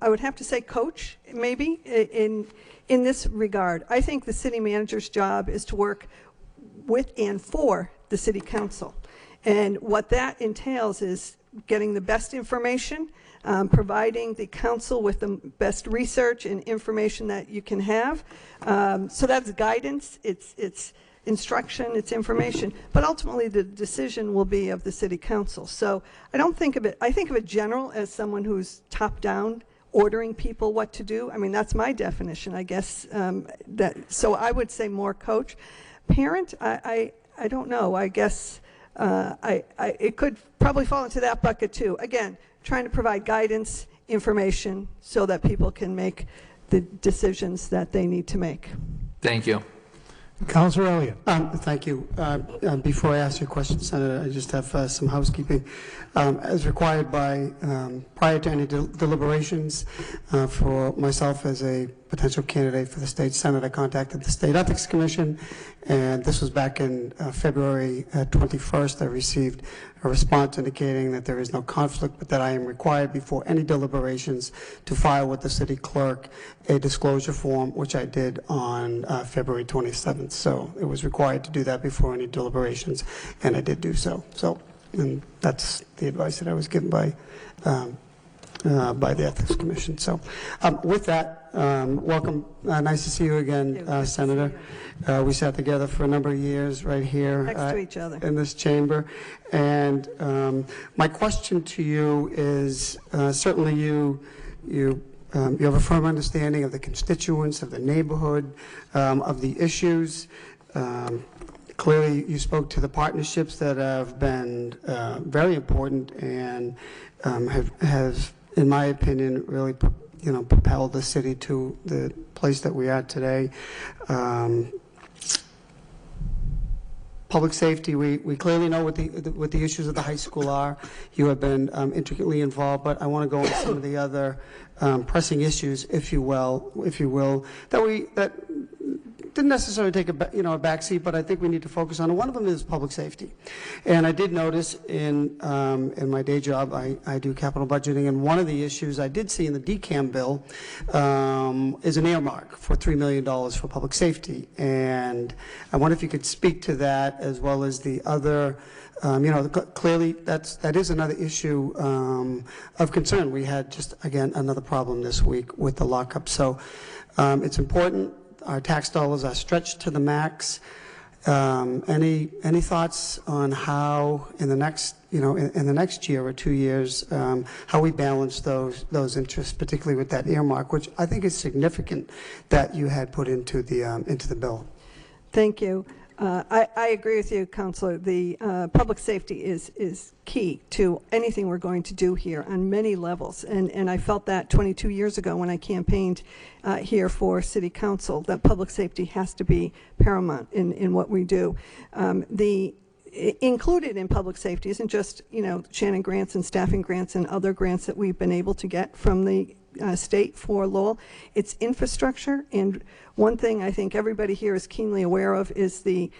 I would have to say coach, maybe, in this regard. I think the city manager's job is to work with and for the city council. And what that entails is getting the best information, providing the council with the best research and information that you can have. So that's guidance, it's instruction, it's information, but ultimately the decision will be of the city council. So I think of a general as someone who's top down, ordering people what to do. I mean, that's my definition, I guess. So I would say more coach. Parent, I don't know. I guess it could probably fall into that bucket too. Again, trying to provide guidance, information, so that people can make the decisions that they need to make. Thank you. Councilor Elliott. Thank you. Before I ask your question, Senator, I just have some housekeeping. As required by prior to any deliberations for myself as a potential candidate for the state Senate, I contacted the State Ethics Commission, and this was back in February 21st. I received a response indicating that there is no conflict, but that I am required before any deliberations to file with the city clerk a disclosure form, which I did on February 27th. So it was required to do that before any deliberations, and I did do so. And that's the advice that I was given by the Ethics Commission. So with that, welcome. Nice to see you again, Senator. We sat together for a number of years right here next to each other in this chamber. And my question to you is, certainly you have a firm understanding of the constituents, of the neighborhood, of the issues. Clearly, you spoke to the partnerships that have been very important and have, in my opinion, really propelled the city to the place that we are today. Public safety, we clearly know what the issues of the high school are. You have been intricately involved, but I want to go on some of the other pressing issues, if you will, that didn't necessarily take a backseat, but I think we need to focus on it. One of them is public safety. And I did notice in my day job, I do capital budgeting, and one of the issues I did see in the DCAM bill is an earmark for $3 million for public safety. And I wonder if you could speak to that, as well as the other, clearly that is another issue of concern. We had just, again, another problem this week with the lockup. So it's important. Our tax dollars are stretched to the max. Any thoughts on how in the next in the next year or 2 years how we balance those interests, particularly with that earmark, which I think is significant that you had put into the bill? Thank you. I agree with you, Councilor. The public safety is key to anything we're going to do here on many levels. And I felt that 22 years ago when I campaigned here for City Council, that public safety has to be paramount in what we do. Included in public safety isn't just, Shannon grants and staffing grants and other grants that we've been able to get from the state for Lowell. It's infrastructure, and one thing I think everybody here is keenly aware of is the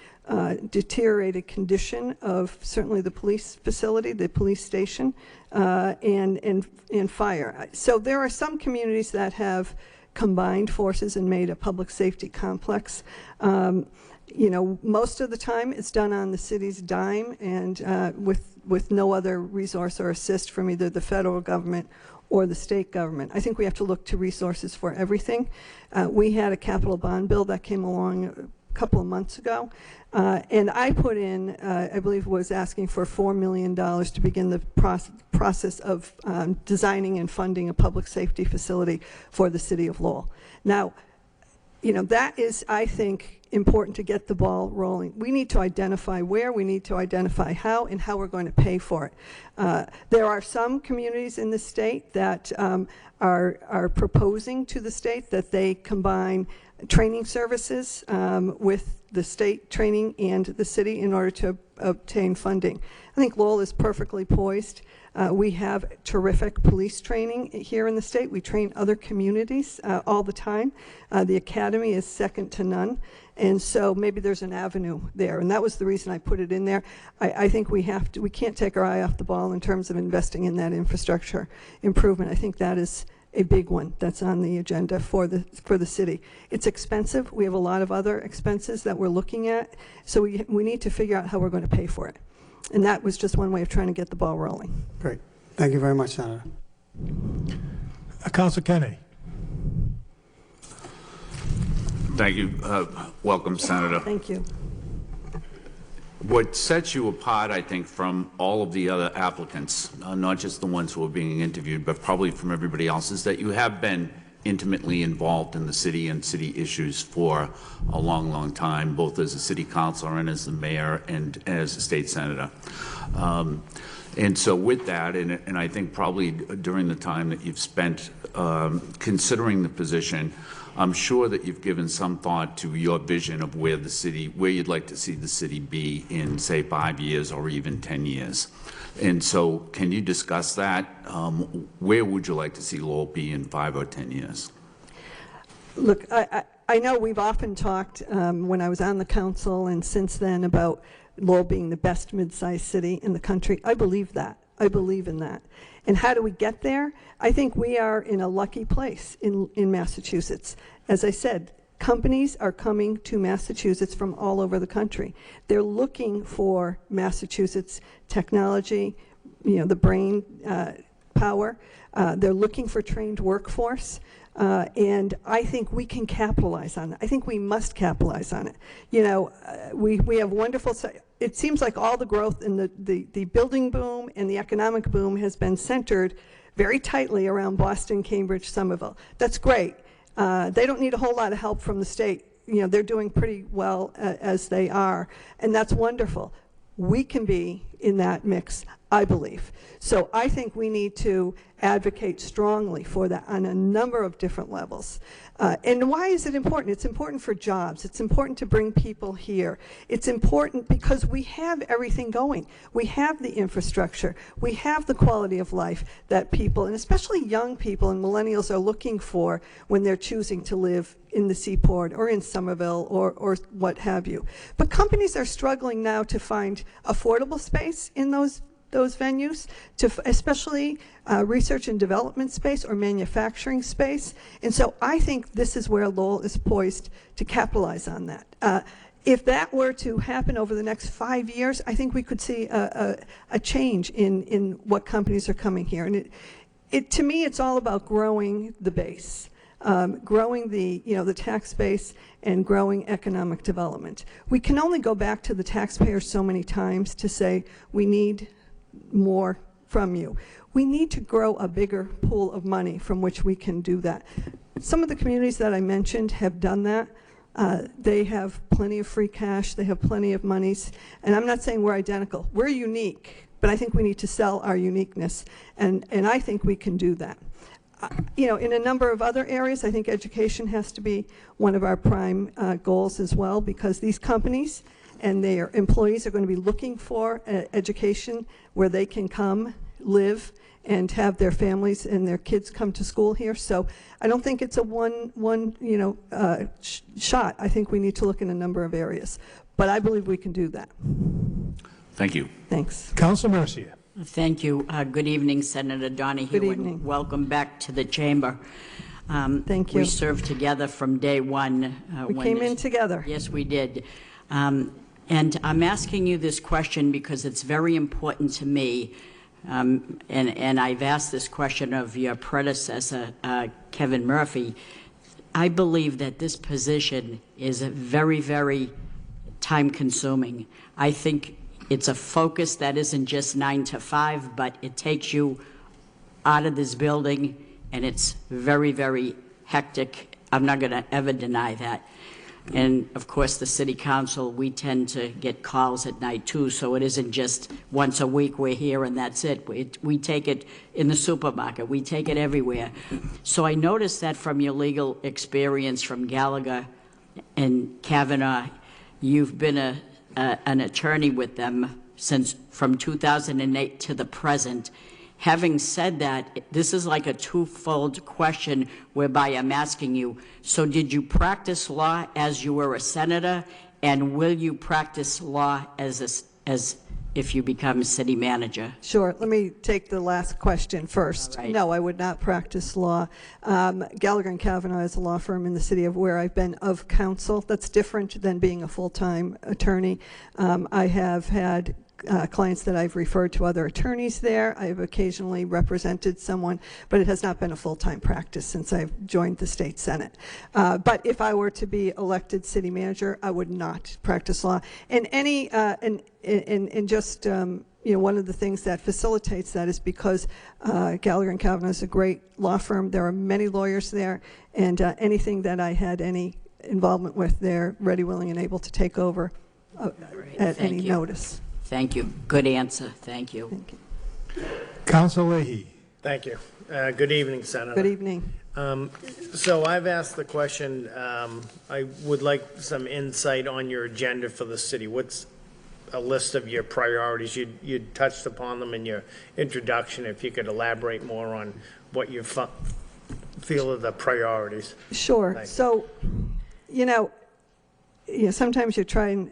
deteriorated condition of certainly the police facility, the police station, and fire. So there are some communities that have combined forces and made a public safety complex. Most of the time it's done on the city's dime and with no other resource or assist from either the federal government or the state government. I think we have to look to resources for everything. We had a capital bond bill that came along a couple of months ago, and I put in, I believe was asking for $4 million to begin the process of designing and funding a public safety facility for the city of Lowell. Now, that is, I think, important to get the ball rolling. We need to identify where, we need to identify how, and how we're going to pay for it. There are some communities in the state that are proposing to the state that they combine training services with the state training and the city in order to obtain funding. I think Lowell is perfectly poised. We have terrific police training here in the state. We train other communities all the time. The academy is second to none. And so maybe there's an avenue there. And that was the reason I put it in there. I think we can't take our eye off the ball in terms of investing in that infrastructure improvement. I think that is a big one that's on the agenda for the city. It's expensive. We have a lot of other expenses that we're looking at. So we need to figure out how we're going to pay for it. And that was just one way of trying to get the ball rolling. Great. Thank you very much, Senator. Councilor Kennedy. Thank you. Welcome, Senator. Thank you. What sets you apart, I think, from all of the other applicants, not just the ones who are being interviewed, but probably from everybody else, is that you have been intimately involved in the city and city issues for a long, long time, both as a city councilor and as the mayor and as a state senator. And so with that, and I think probably during the time that you've spent considering the position, I'm sure that you've given some thought to your vision of where you'd like to see the city be in, say, 5 years or even 10 years. And so can you discuss that? Where would you like to see Lowell be in 5 or 10 years? Look, I know we've often talked when I was on the council and since then about Lowell being the best mid-sized city in the country. I believe that. I believe in that. And how do we get there? I think we are in a lucky place in Massachusetts. As I said, companies are coming to Massachusetts from all over the country. They're looking for Massachusetts technology, the brain power. They're looking for trained workforce. And I think we can capitalize on it. I think we must capitalize on it. We have wonderful, it seems like all the growth in the building boom and the economic boom has been centered very tightly around Boston, Cambridge, Somerville. That's great. They don't need a whole lot of help from the state. They're doing pretty well as they are, and that's wonderful. We can be in that mix, I believe. So I think we need to advocate strongly for that on a number of different levels. And why is it important? It's important for jobs. It's important to bring people here. It's important because we have everything going. We have the infrastructure. We have the quality of life that people, and especially young people and millennials, are looking for when they're choosing to live in the Seaport or in Somerville or what have you. But companies are struggling now to find affordable space in those venues, especially research and development space or manufacturing space. And so I think this is where Lowell is poised to capitalize on that. If that were to happen over the next 5 years, I think we could see a change in what companies are coming here. And to me, it's all about growing the base. Growing the tax base and growing economic development. We can only go back to the taxpayers so many times to say we need more from you. We need to grow a bigger pool of money from which we can do that. Some of the communities that I mentioned have done that. They have plenty of free cash. They have plenty of monies. And I'm not saying we're identical. We're unique, but I think we need to sell our uniqueness. And I think we can do that. In a number of other areas, I think education has to be one of our prime goals as well, because these companies and their employees are going to be looking for education where they can come, live, and have their families and their kids come to school here. So I don't think it's a one shot. I think we need to look in a number of areas. But I believe we can do that. Thank you. Thanks. Councilor Mercier. Thank you. Good evening, Senator Donahue. Good evening. And welcome back to the chamber. Thank you. We served together from day one. We came in together. Yes, we did. And I'm asking you this question because it's very important to me. And I've asked this question of your predecessor, Kevin Murphy. I believe that this position is very, very time-consuming. I think it's a focus that isn't just 9 to 5, but it takes you out of this building, and it's very, very hectic. I'm not going to ever deny that. And of course, the city council, we tend to get calls at night too, so it isn't just once a week we're here and that's it. We take it in the supermarket, we take it everywhere. So I noticed that from your legal experience from Gallagher and Kavanaugh, you've been an attorney with them from 2008 to the present. Having said that, this is like a twofold question whereby I'm asking you, so did you practice law as you were a senator, and will you practice law as if you become city manager? Sure. Let me take the last question first. Right. No, I would not practice law. Gallagher and Kavanaugh is a law firm in the city of where I've been of counsel. That's different than being a full-time attorney. I have had clients that I've referred to other attorneys there. I've occasionally represented someone, but it has not been a full-time practice since I've joined the state senate. But if I were to be elected city manager, I would not practice law. And just one of the things that facilitates that is because Gallagher and Kavanaugh is a great law firm. There are many lawyers there, and anything that I had any involvement with, they're ready, willing, and able to take over at any notice. Thank you. Good answer. Thank you. Thank you. Councilor Leahy. Thank you. Good evening, Senator. Good evening. So I've asked the question, I would like some insight on your agenda for the city. What's a list of your priorities? You touched upon them in your introduction. If you could elaborate more on what you feel are the priorities. Sure. Thank you. So, sometimes you try and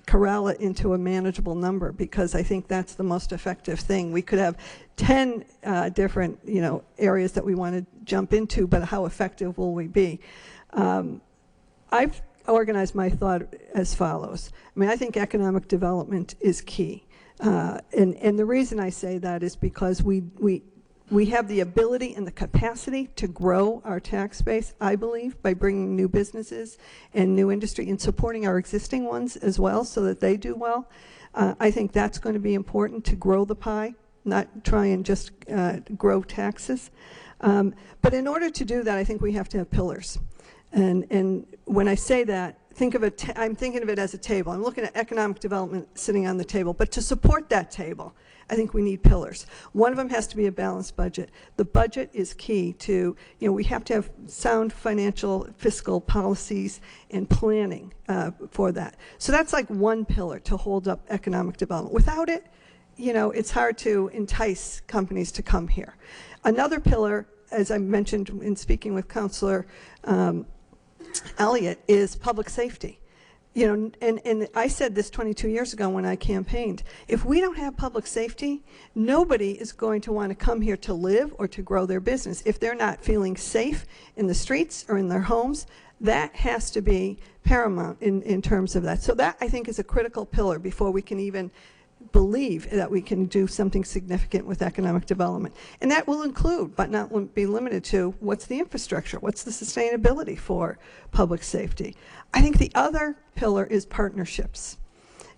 corral it into a manageable number, because I think that's the most effective thing. We could have 10 different, areas that we want to jump into, but how effective will we be? I've organized my thought as follows. I think economic development is key. And the reason I say that is because we have the ability and the capacity to grow our tax base, I believe, by bringing new businesses and new industry and supporting our existing ones as well so that they do well. I think that's going to be important, to grow the pie, not try and just grow taxes. But in order to do that, I think we have to have pillars. And when I say that, I'm thinking of it as a table. I'm looking at economic development sitting on the table. But to support that table, I think we need pillars. One of them has to be a balanced budget. The budget is key to, we have to have sound financial, fiscal policies and planning for that. So that's like one pillar to hold up economic development. Without it, it's hard to entice companies to come here. Another pillar, as I mentioned in speaking with Councilor Elliott, is public safety. And I said this 22 years ago when I campaigned. If we don't have public safety, nobody is going to want to come here to live or to grow their business. If they're not feeling safe in the streets or in their homes, that has to be paramount in terms of that. So that, I think, is a critical pillar before we can even believe that we can do something significant with economic development. And that will include, but not be limited to, what's the infrastructure? What's the sustainability for public safety? I think the other pillar is partnerships.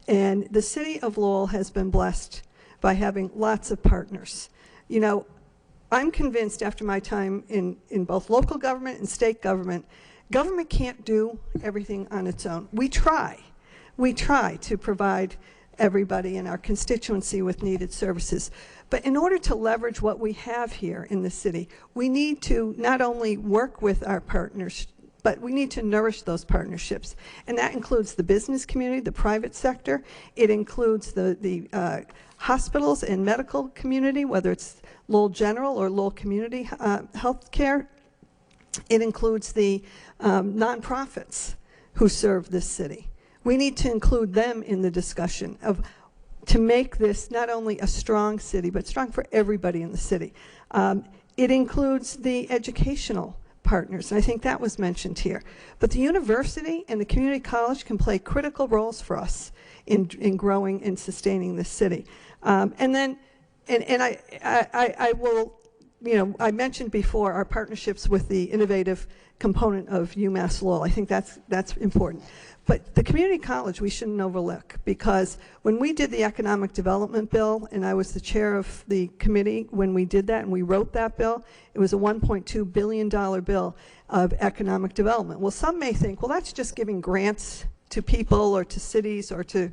And the city of Lowell has been blessed by having lots of partners. I'm convinced after my time in both local government and state government, government can't do everything on its own. We try to provide everybody in our constituency with needed services. But in order to leverage what we have here in the city, we need to not only work with our partners, but we need to nourish those partnerships. And that includes the business community, the private sector. It includes the hospitals and medical community, whether it's Lowell General or Lowell Community Health Care. It includes the nonprofits who serve this city. We need to include them in the discussion to make this not only a strong city, but strong for everybody in the city. It includes the educational partners, and I think that was mentioned here. But the university and the community college can play critical roles for us in growing and sustaining this city. And I will, I mentioned before our partnerships with the innovative component of UMass Lowell. I think that's important. But the community college we shouldn't overlook, because when we did the economic development bill, and I was the chair of the committee when we did that and we wrote that bill, it was a $1.2 billion bill of economic development. Well, some may think, well, that's just giving grants to people or to cities or to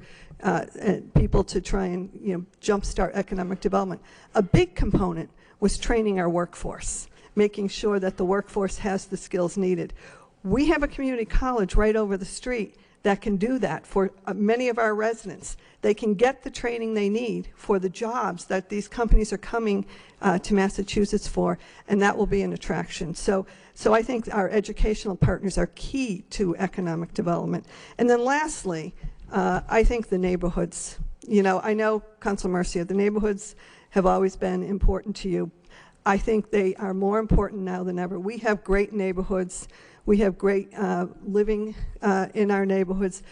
people to try and jumpstart economic development. A big component was training our workforce, making sure that the workforce has the skills needed. We have a community college right over the street that can do that for many of our residents. They can get the training they need for the jobs that these companies are coming to Massachusetts for, and that will be an attraction. So I think our educational partners are key to economic development. And then lastly, I think the neighborhoods. I know, Councilor Murcia, the neighborhoods have always been important to you. I think they are more important now than ever. We have great neighborhoods. We have great living in our neighborhoods.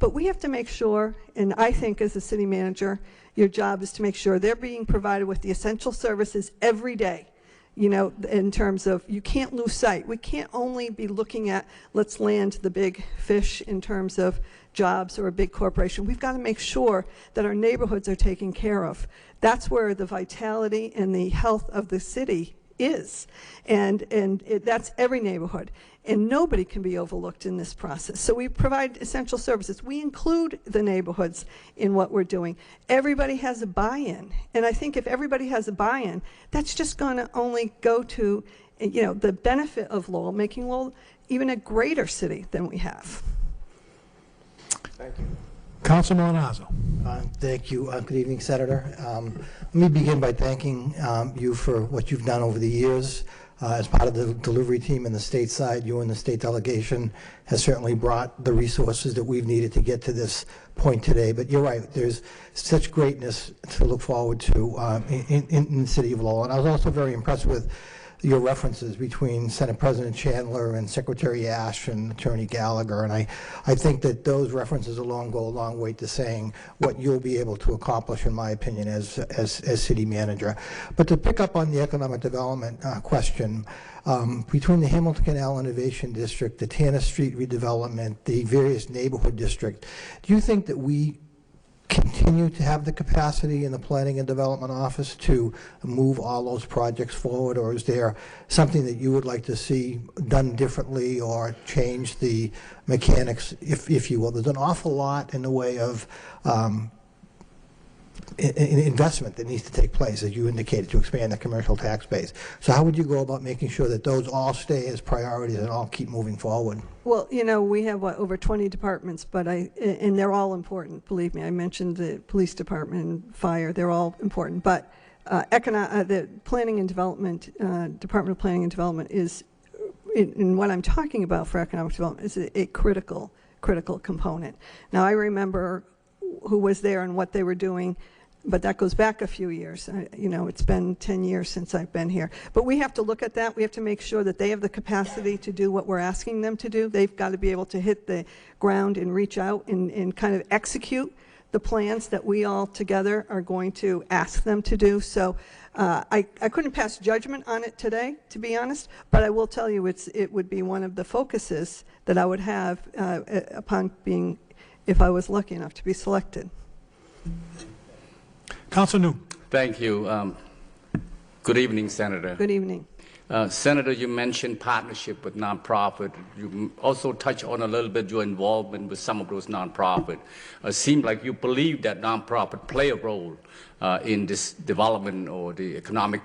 But we have to make sure, and I think as a city manager, your job is to make sure they're being provided with the essential services every day. In terms of, you can't lose sight. We can't only be looking at, let's land the big fish in terms of jobs or a big corporation. We've got to make sure that our neighborhoods are taken care of. That's where the vitality and the health of the city is. And that's every neighborhood. And nobody can be overlooked in this process. So we provide essential services. We include the neighborhoods in what we're doing. Everybody has a buy-in. And I think if everybody has a buy-in, that's just going to only go to the benefit of Lowell, making Lowell even a greater city than we have. Thank you. Councilor Malinazzo. Thank you. Good evening, Senator. Let me begin by thanking you for what you've done over the years. As part of the delivery team in the state side, you and the state delegation has certainly brought the resources that we've needed to get to this point today. But you're right, there's such greatness to look forward to in the city of Lowell. And I was also very impressed with your references between Senate President Chandler and Secretary Ash and Attorney Gallagher, and I think that those references alone go a long way to saying what you'll be able to accomplish, in my opinion, as city manager. But to pick up on the economic development question, between the Hamilton Canal Innovation District, the Tanner Street redevelopment, the various neighborhood districts, do you think that we continue to have the capacity in the Planning and Development Office to move all those projects forward, or is there something that you would like to see done differently or change the mechanics, if you will? There's an awful lot in the way of investment that needs to take place, as you indicated, to expand the commercial tax base. So how would you go about making sure that those all stay as priorities and all keep moving forward? Well, we have over 20 departments, but and they're all important. Believe me, I mentioned the police department and fire; they're all important. But the planning and development, Department of Planning and Development is, in what I'm talking about for economic development, is a critical component. Now, I remember who was there and what they were doing, but that goes back a few years. It's been 10 years since I've been here. But we have to look at that. We have to make sure that they have the capacity to do what we're asking them to do. They've got to be able to hit the ground and reach out and kind of execute the plans that we all together are going to ask them to do. So I couldn't pass judgment on it today, to be honest, but I will tell you it would be one of the focuses that I would have upon being, if I was lucky enough to be selected. Council New. Thank you. Good evening, Senator. Good evening. Senator, you mentioned partnership with nonprofit. You also touched on a little bit your involvement with some of those nonprofit. It seemed like you believe that nonprofit play a role in this development or the economic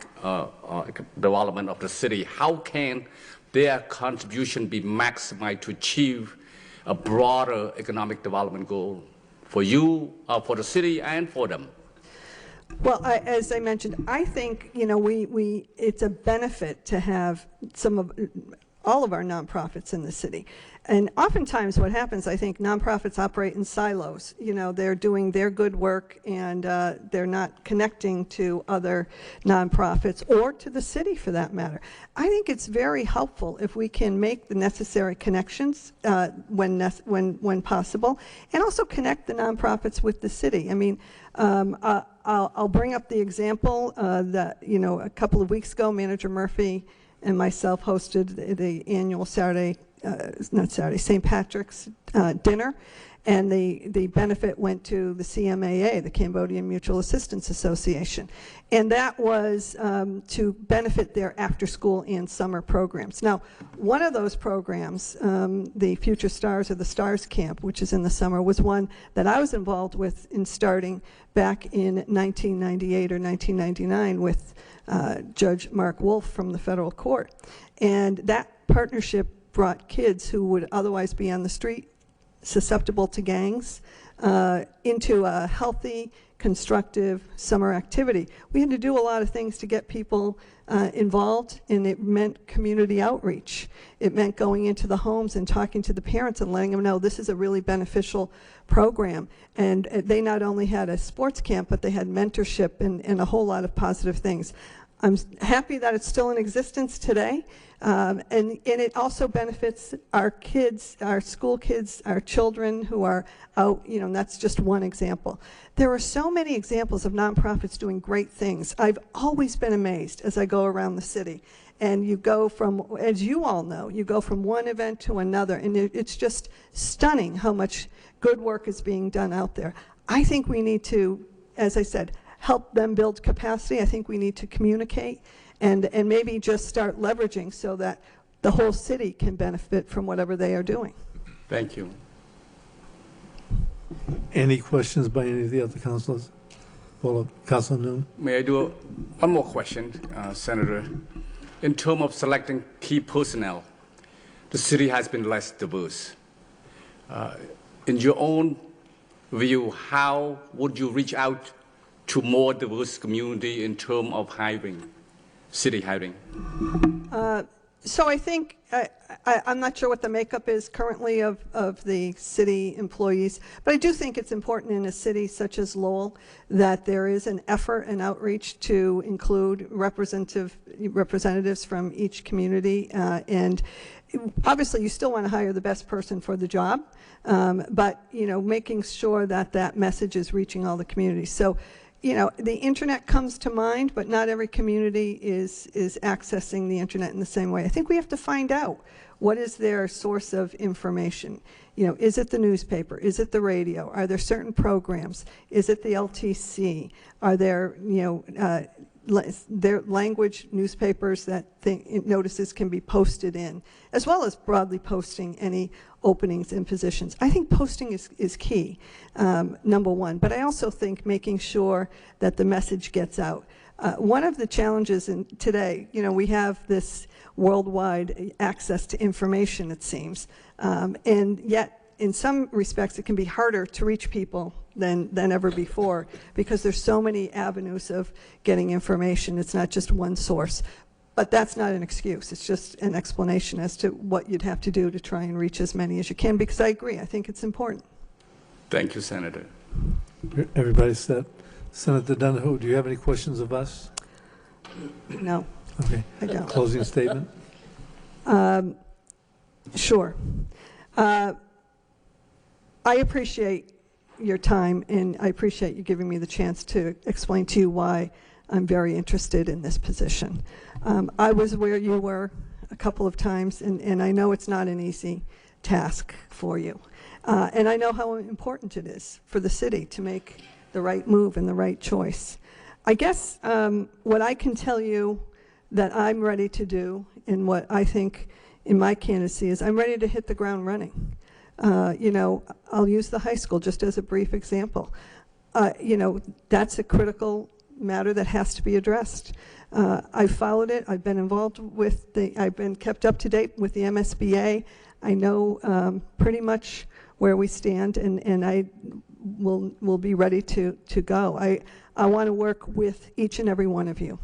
development of the city. How can their contribution be maximized to achieve a broader economic development goal for you, for the city, and for them? Well, as I mentioned, I think it's a benefit to have all of our nonprofits in the city. And oftentimes what happens, I think nonprofits operate in silos. They're doing their good work and they're not connecting to other nonprofits or to the city for that matter. I think it's very helpful if we can make the necessary connections when possible, and also connect the nonprofits with the city. I mean, I'll bring up the example that, a couple of weeks ago, Manager Murphy and myself hosted the annual St. Patrick's dinner, and the benefit went to the CMAA, the Cambodian Mutual Assistance Association, and that was to benefit their after-school and summer programs. Now, one of those programs, the Future Stars or the Stars Camp, which is in the summer, was one that I was involved with in starting back in 1998 or 1999 with Judge Mark Wolf from the federal court. And that partnership brought kids who would otherwise be on the street, susceptible to gangs, into a healthy, constructive summer activity. We had to do a lot of things to get people involved, and it meant community outreach. It meant going into the homes and talking to the parents and letting them know this is a really beneficial program. And they not only had a sports camp, but they had mentorship and a whole lot of positive things. I'm happy that it's still in existence today, and it also benefits our kids, our school kids, our children who are out, and that's just one example. There are so many examples of nonprofits doing great things. I've always been amazed as I go around the city, and you go from, as you all know, you go from one event to another, and it's just stunning how much good work is being done out there. I think we need to, as I said, help them build capacity. I think we need to communicate and maybe just start leveraging so that the whole city can benefit from whatever they are doing. Thank you. Any questions by any of the other councilors? Councilor Noon? May I do one more question, Senator? In terms of selecting key personnel, the city has been less diverse. In your own view, how would you reach out to more diverse community in terms of hiring, city hiring? So I think, I'm not sure what the makeup is currently of the city employees, but I do think it's important in a city such as Lowell that there is an effort and outreach to include representatives from each community. And obviously you still want to hire the best person for the job, but making sure that that message is reaching all the communities. So you know, the internet comes to mind, but not every community is accessing the internet in the same way. I think we have to find out what is their source of information. You know, is it the newspaper? Is it the radio? Are there certain programs? Is it the LTC? Are there, you know, their language newspapers that notices can be posted in, as well as broadly posting any openings and positions. I think posting is key, number one, but I also think making sure that the message gets out. One of the challenges today, you know, we have this worldwide access to information, it seems, and yet in some respects it can be harder to reach people than ever before, because there's so many avenues of getting information. It's not just one source. But that's not an excuse. It's just an explanation as to what you'd have to do to try and reach as many as you can, because I agree. I think it's important. Thank you, Senator. Everybody set. Senator Donohoe, do you have any questions of us? No. Okay. I don't. Closing statement? Sure. I appreciate your time, and I appreciate you giving me the chance to explain to you why I'm very interested in this position. I was where you were a couple of times, and I know it's not an easy task for you. And I know how important it is for the city to make the right move and the right choice. I guess what I can tell you that I'm ready to do, and what I think in my candidacy is, I'm ready to hit the ground running. You know, I'll use the high school just as a brief example. You know, that's a critical matter that has to be addressed. I've followed it. I've been involved with I've been kept up to date with the MSBA. I know pretty much where we stand, and I will be ready to go. I want to work with each and every one of you.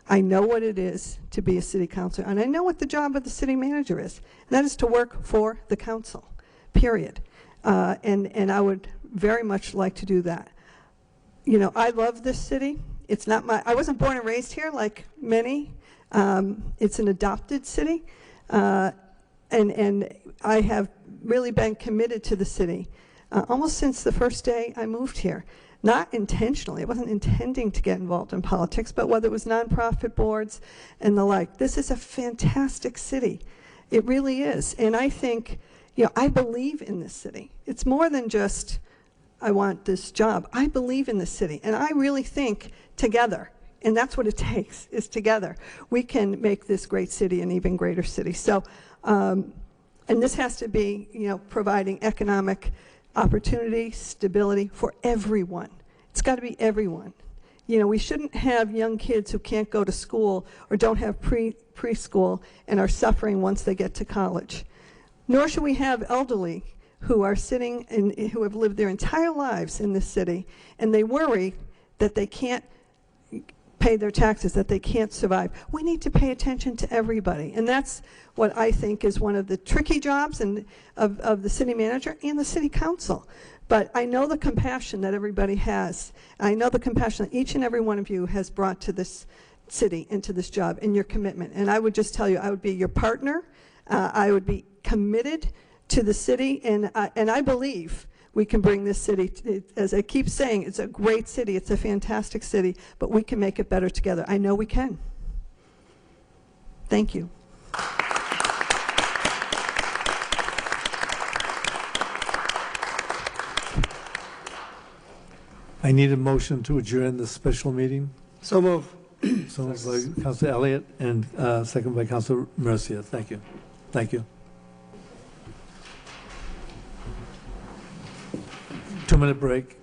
I know what it is to be a city councilor, and I know what the job of the city manager is, and that is to work for the council, period. And I would very much like to do that. You know, I love this city. It's not I wasn't born and raised here like many. It's an adopted city, and I have really been committed to the city almost since the first day I moved here. Not intentionally. I wasn't intending to get involved in politics, but whether it was nonprofit boards and the like. This is a fantastic city. It really is. And I think, you know, I believe in this city. It's more than just, I want this job. I believe in this city. And I really think together, and that's what it takes, is together, we can make this great city an even greater city. So, and this has to be, you know, providing economic opportunity, stability for everyone. It's got to be everyone. You know, we shouldn't have young kids who can't go to school or don't have preschool and are suffering once they get to college. Nor should we have elderly who are sitting and who have lived their entire lives in this city, and they worry that they can't pay their taxes, that they can't survive. We need to pay attention to everybody, and that's what I think is one of the tricky jobs of the city manager and the city council. But I know the compassion that everybody has. I know the compassion that each and every one of you has brought to this city and to this job, and your commitment. And I would just tell you, I would be your partner. I would be committed to the city, and I believe we can bring this city, as I keep saying, it's a great city, it's a fantastic city, but we can make it better together. I know we can. Thank you. I need a motion to adjourn the special meeting. So move. So moved by Councilor Elliott and second by Councilor Mercia. Thank you. Thank you. 2-minute break.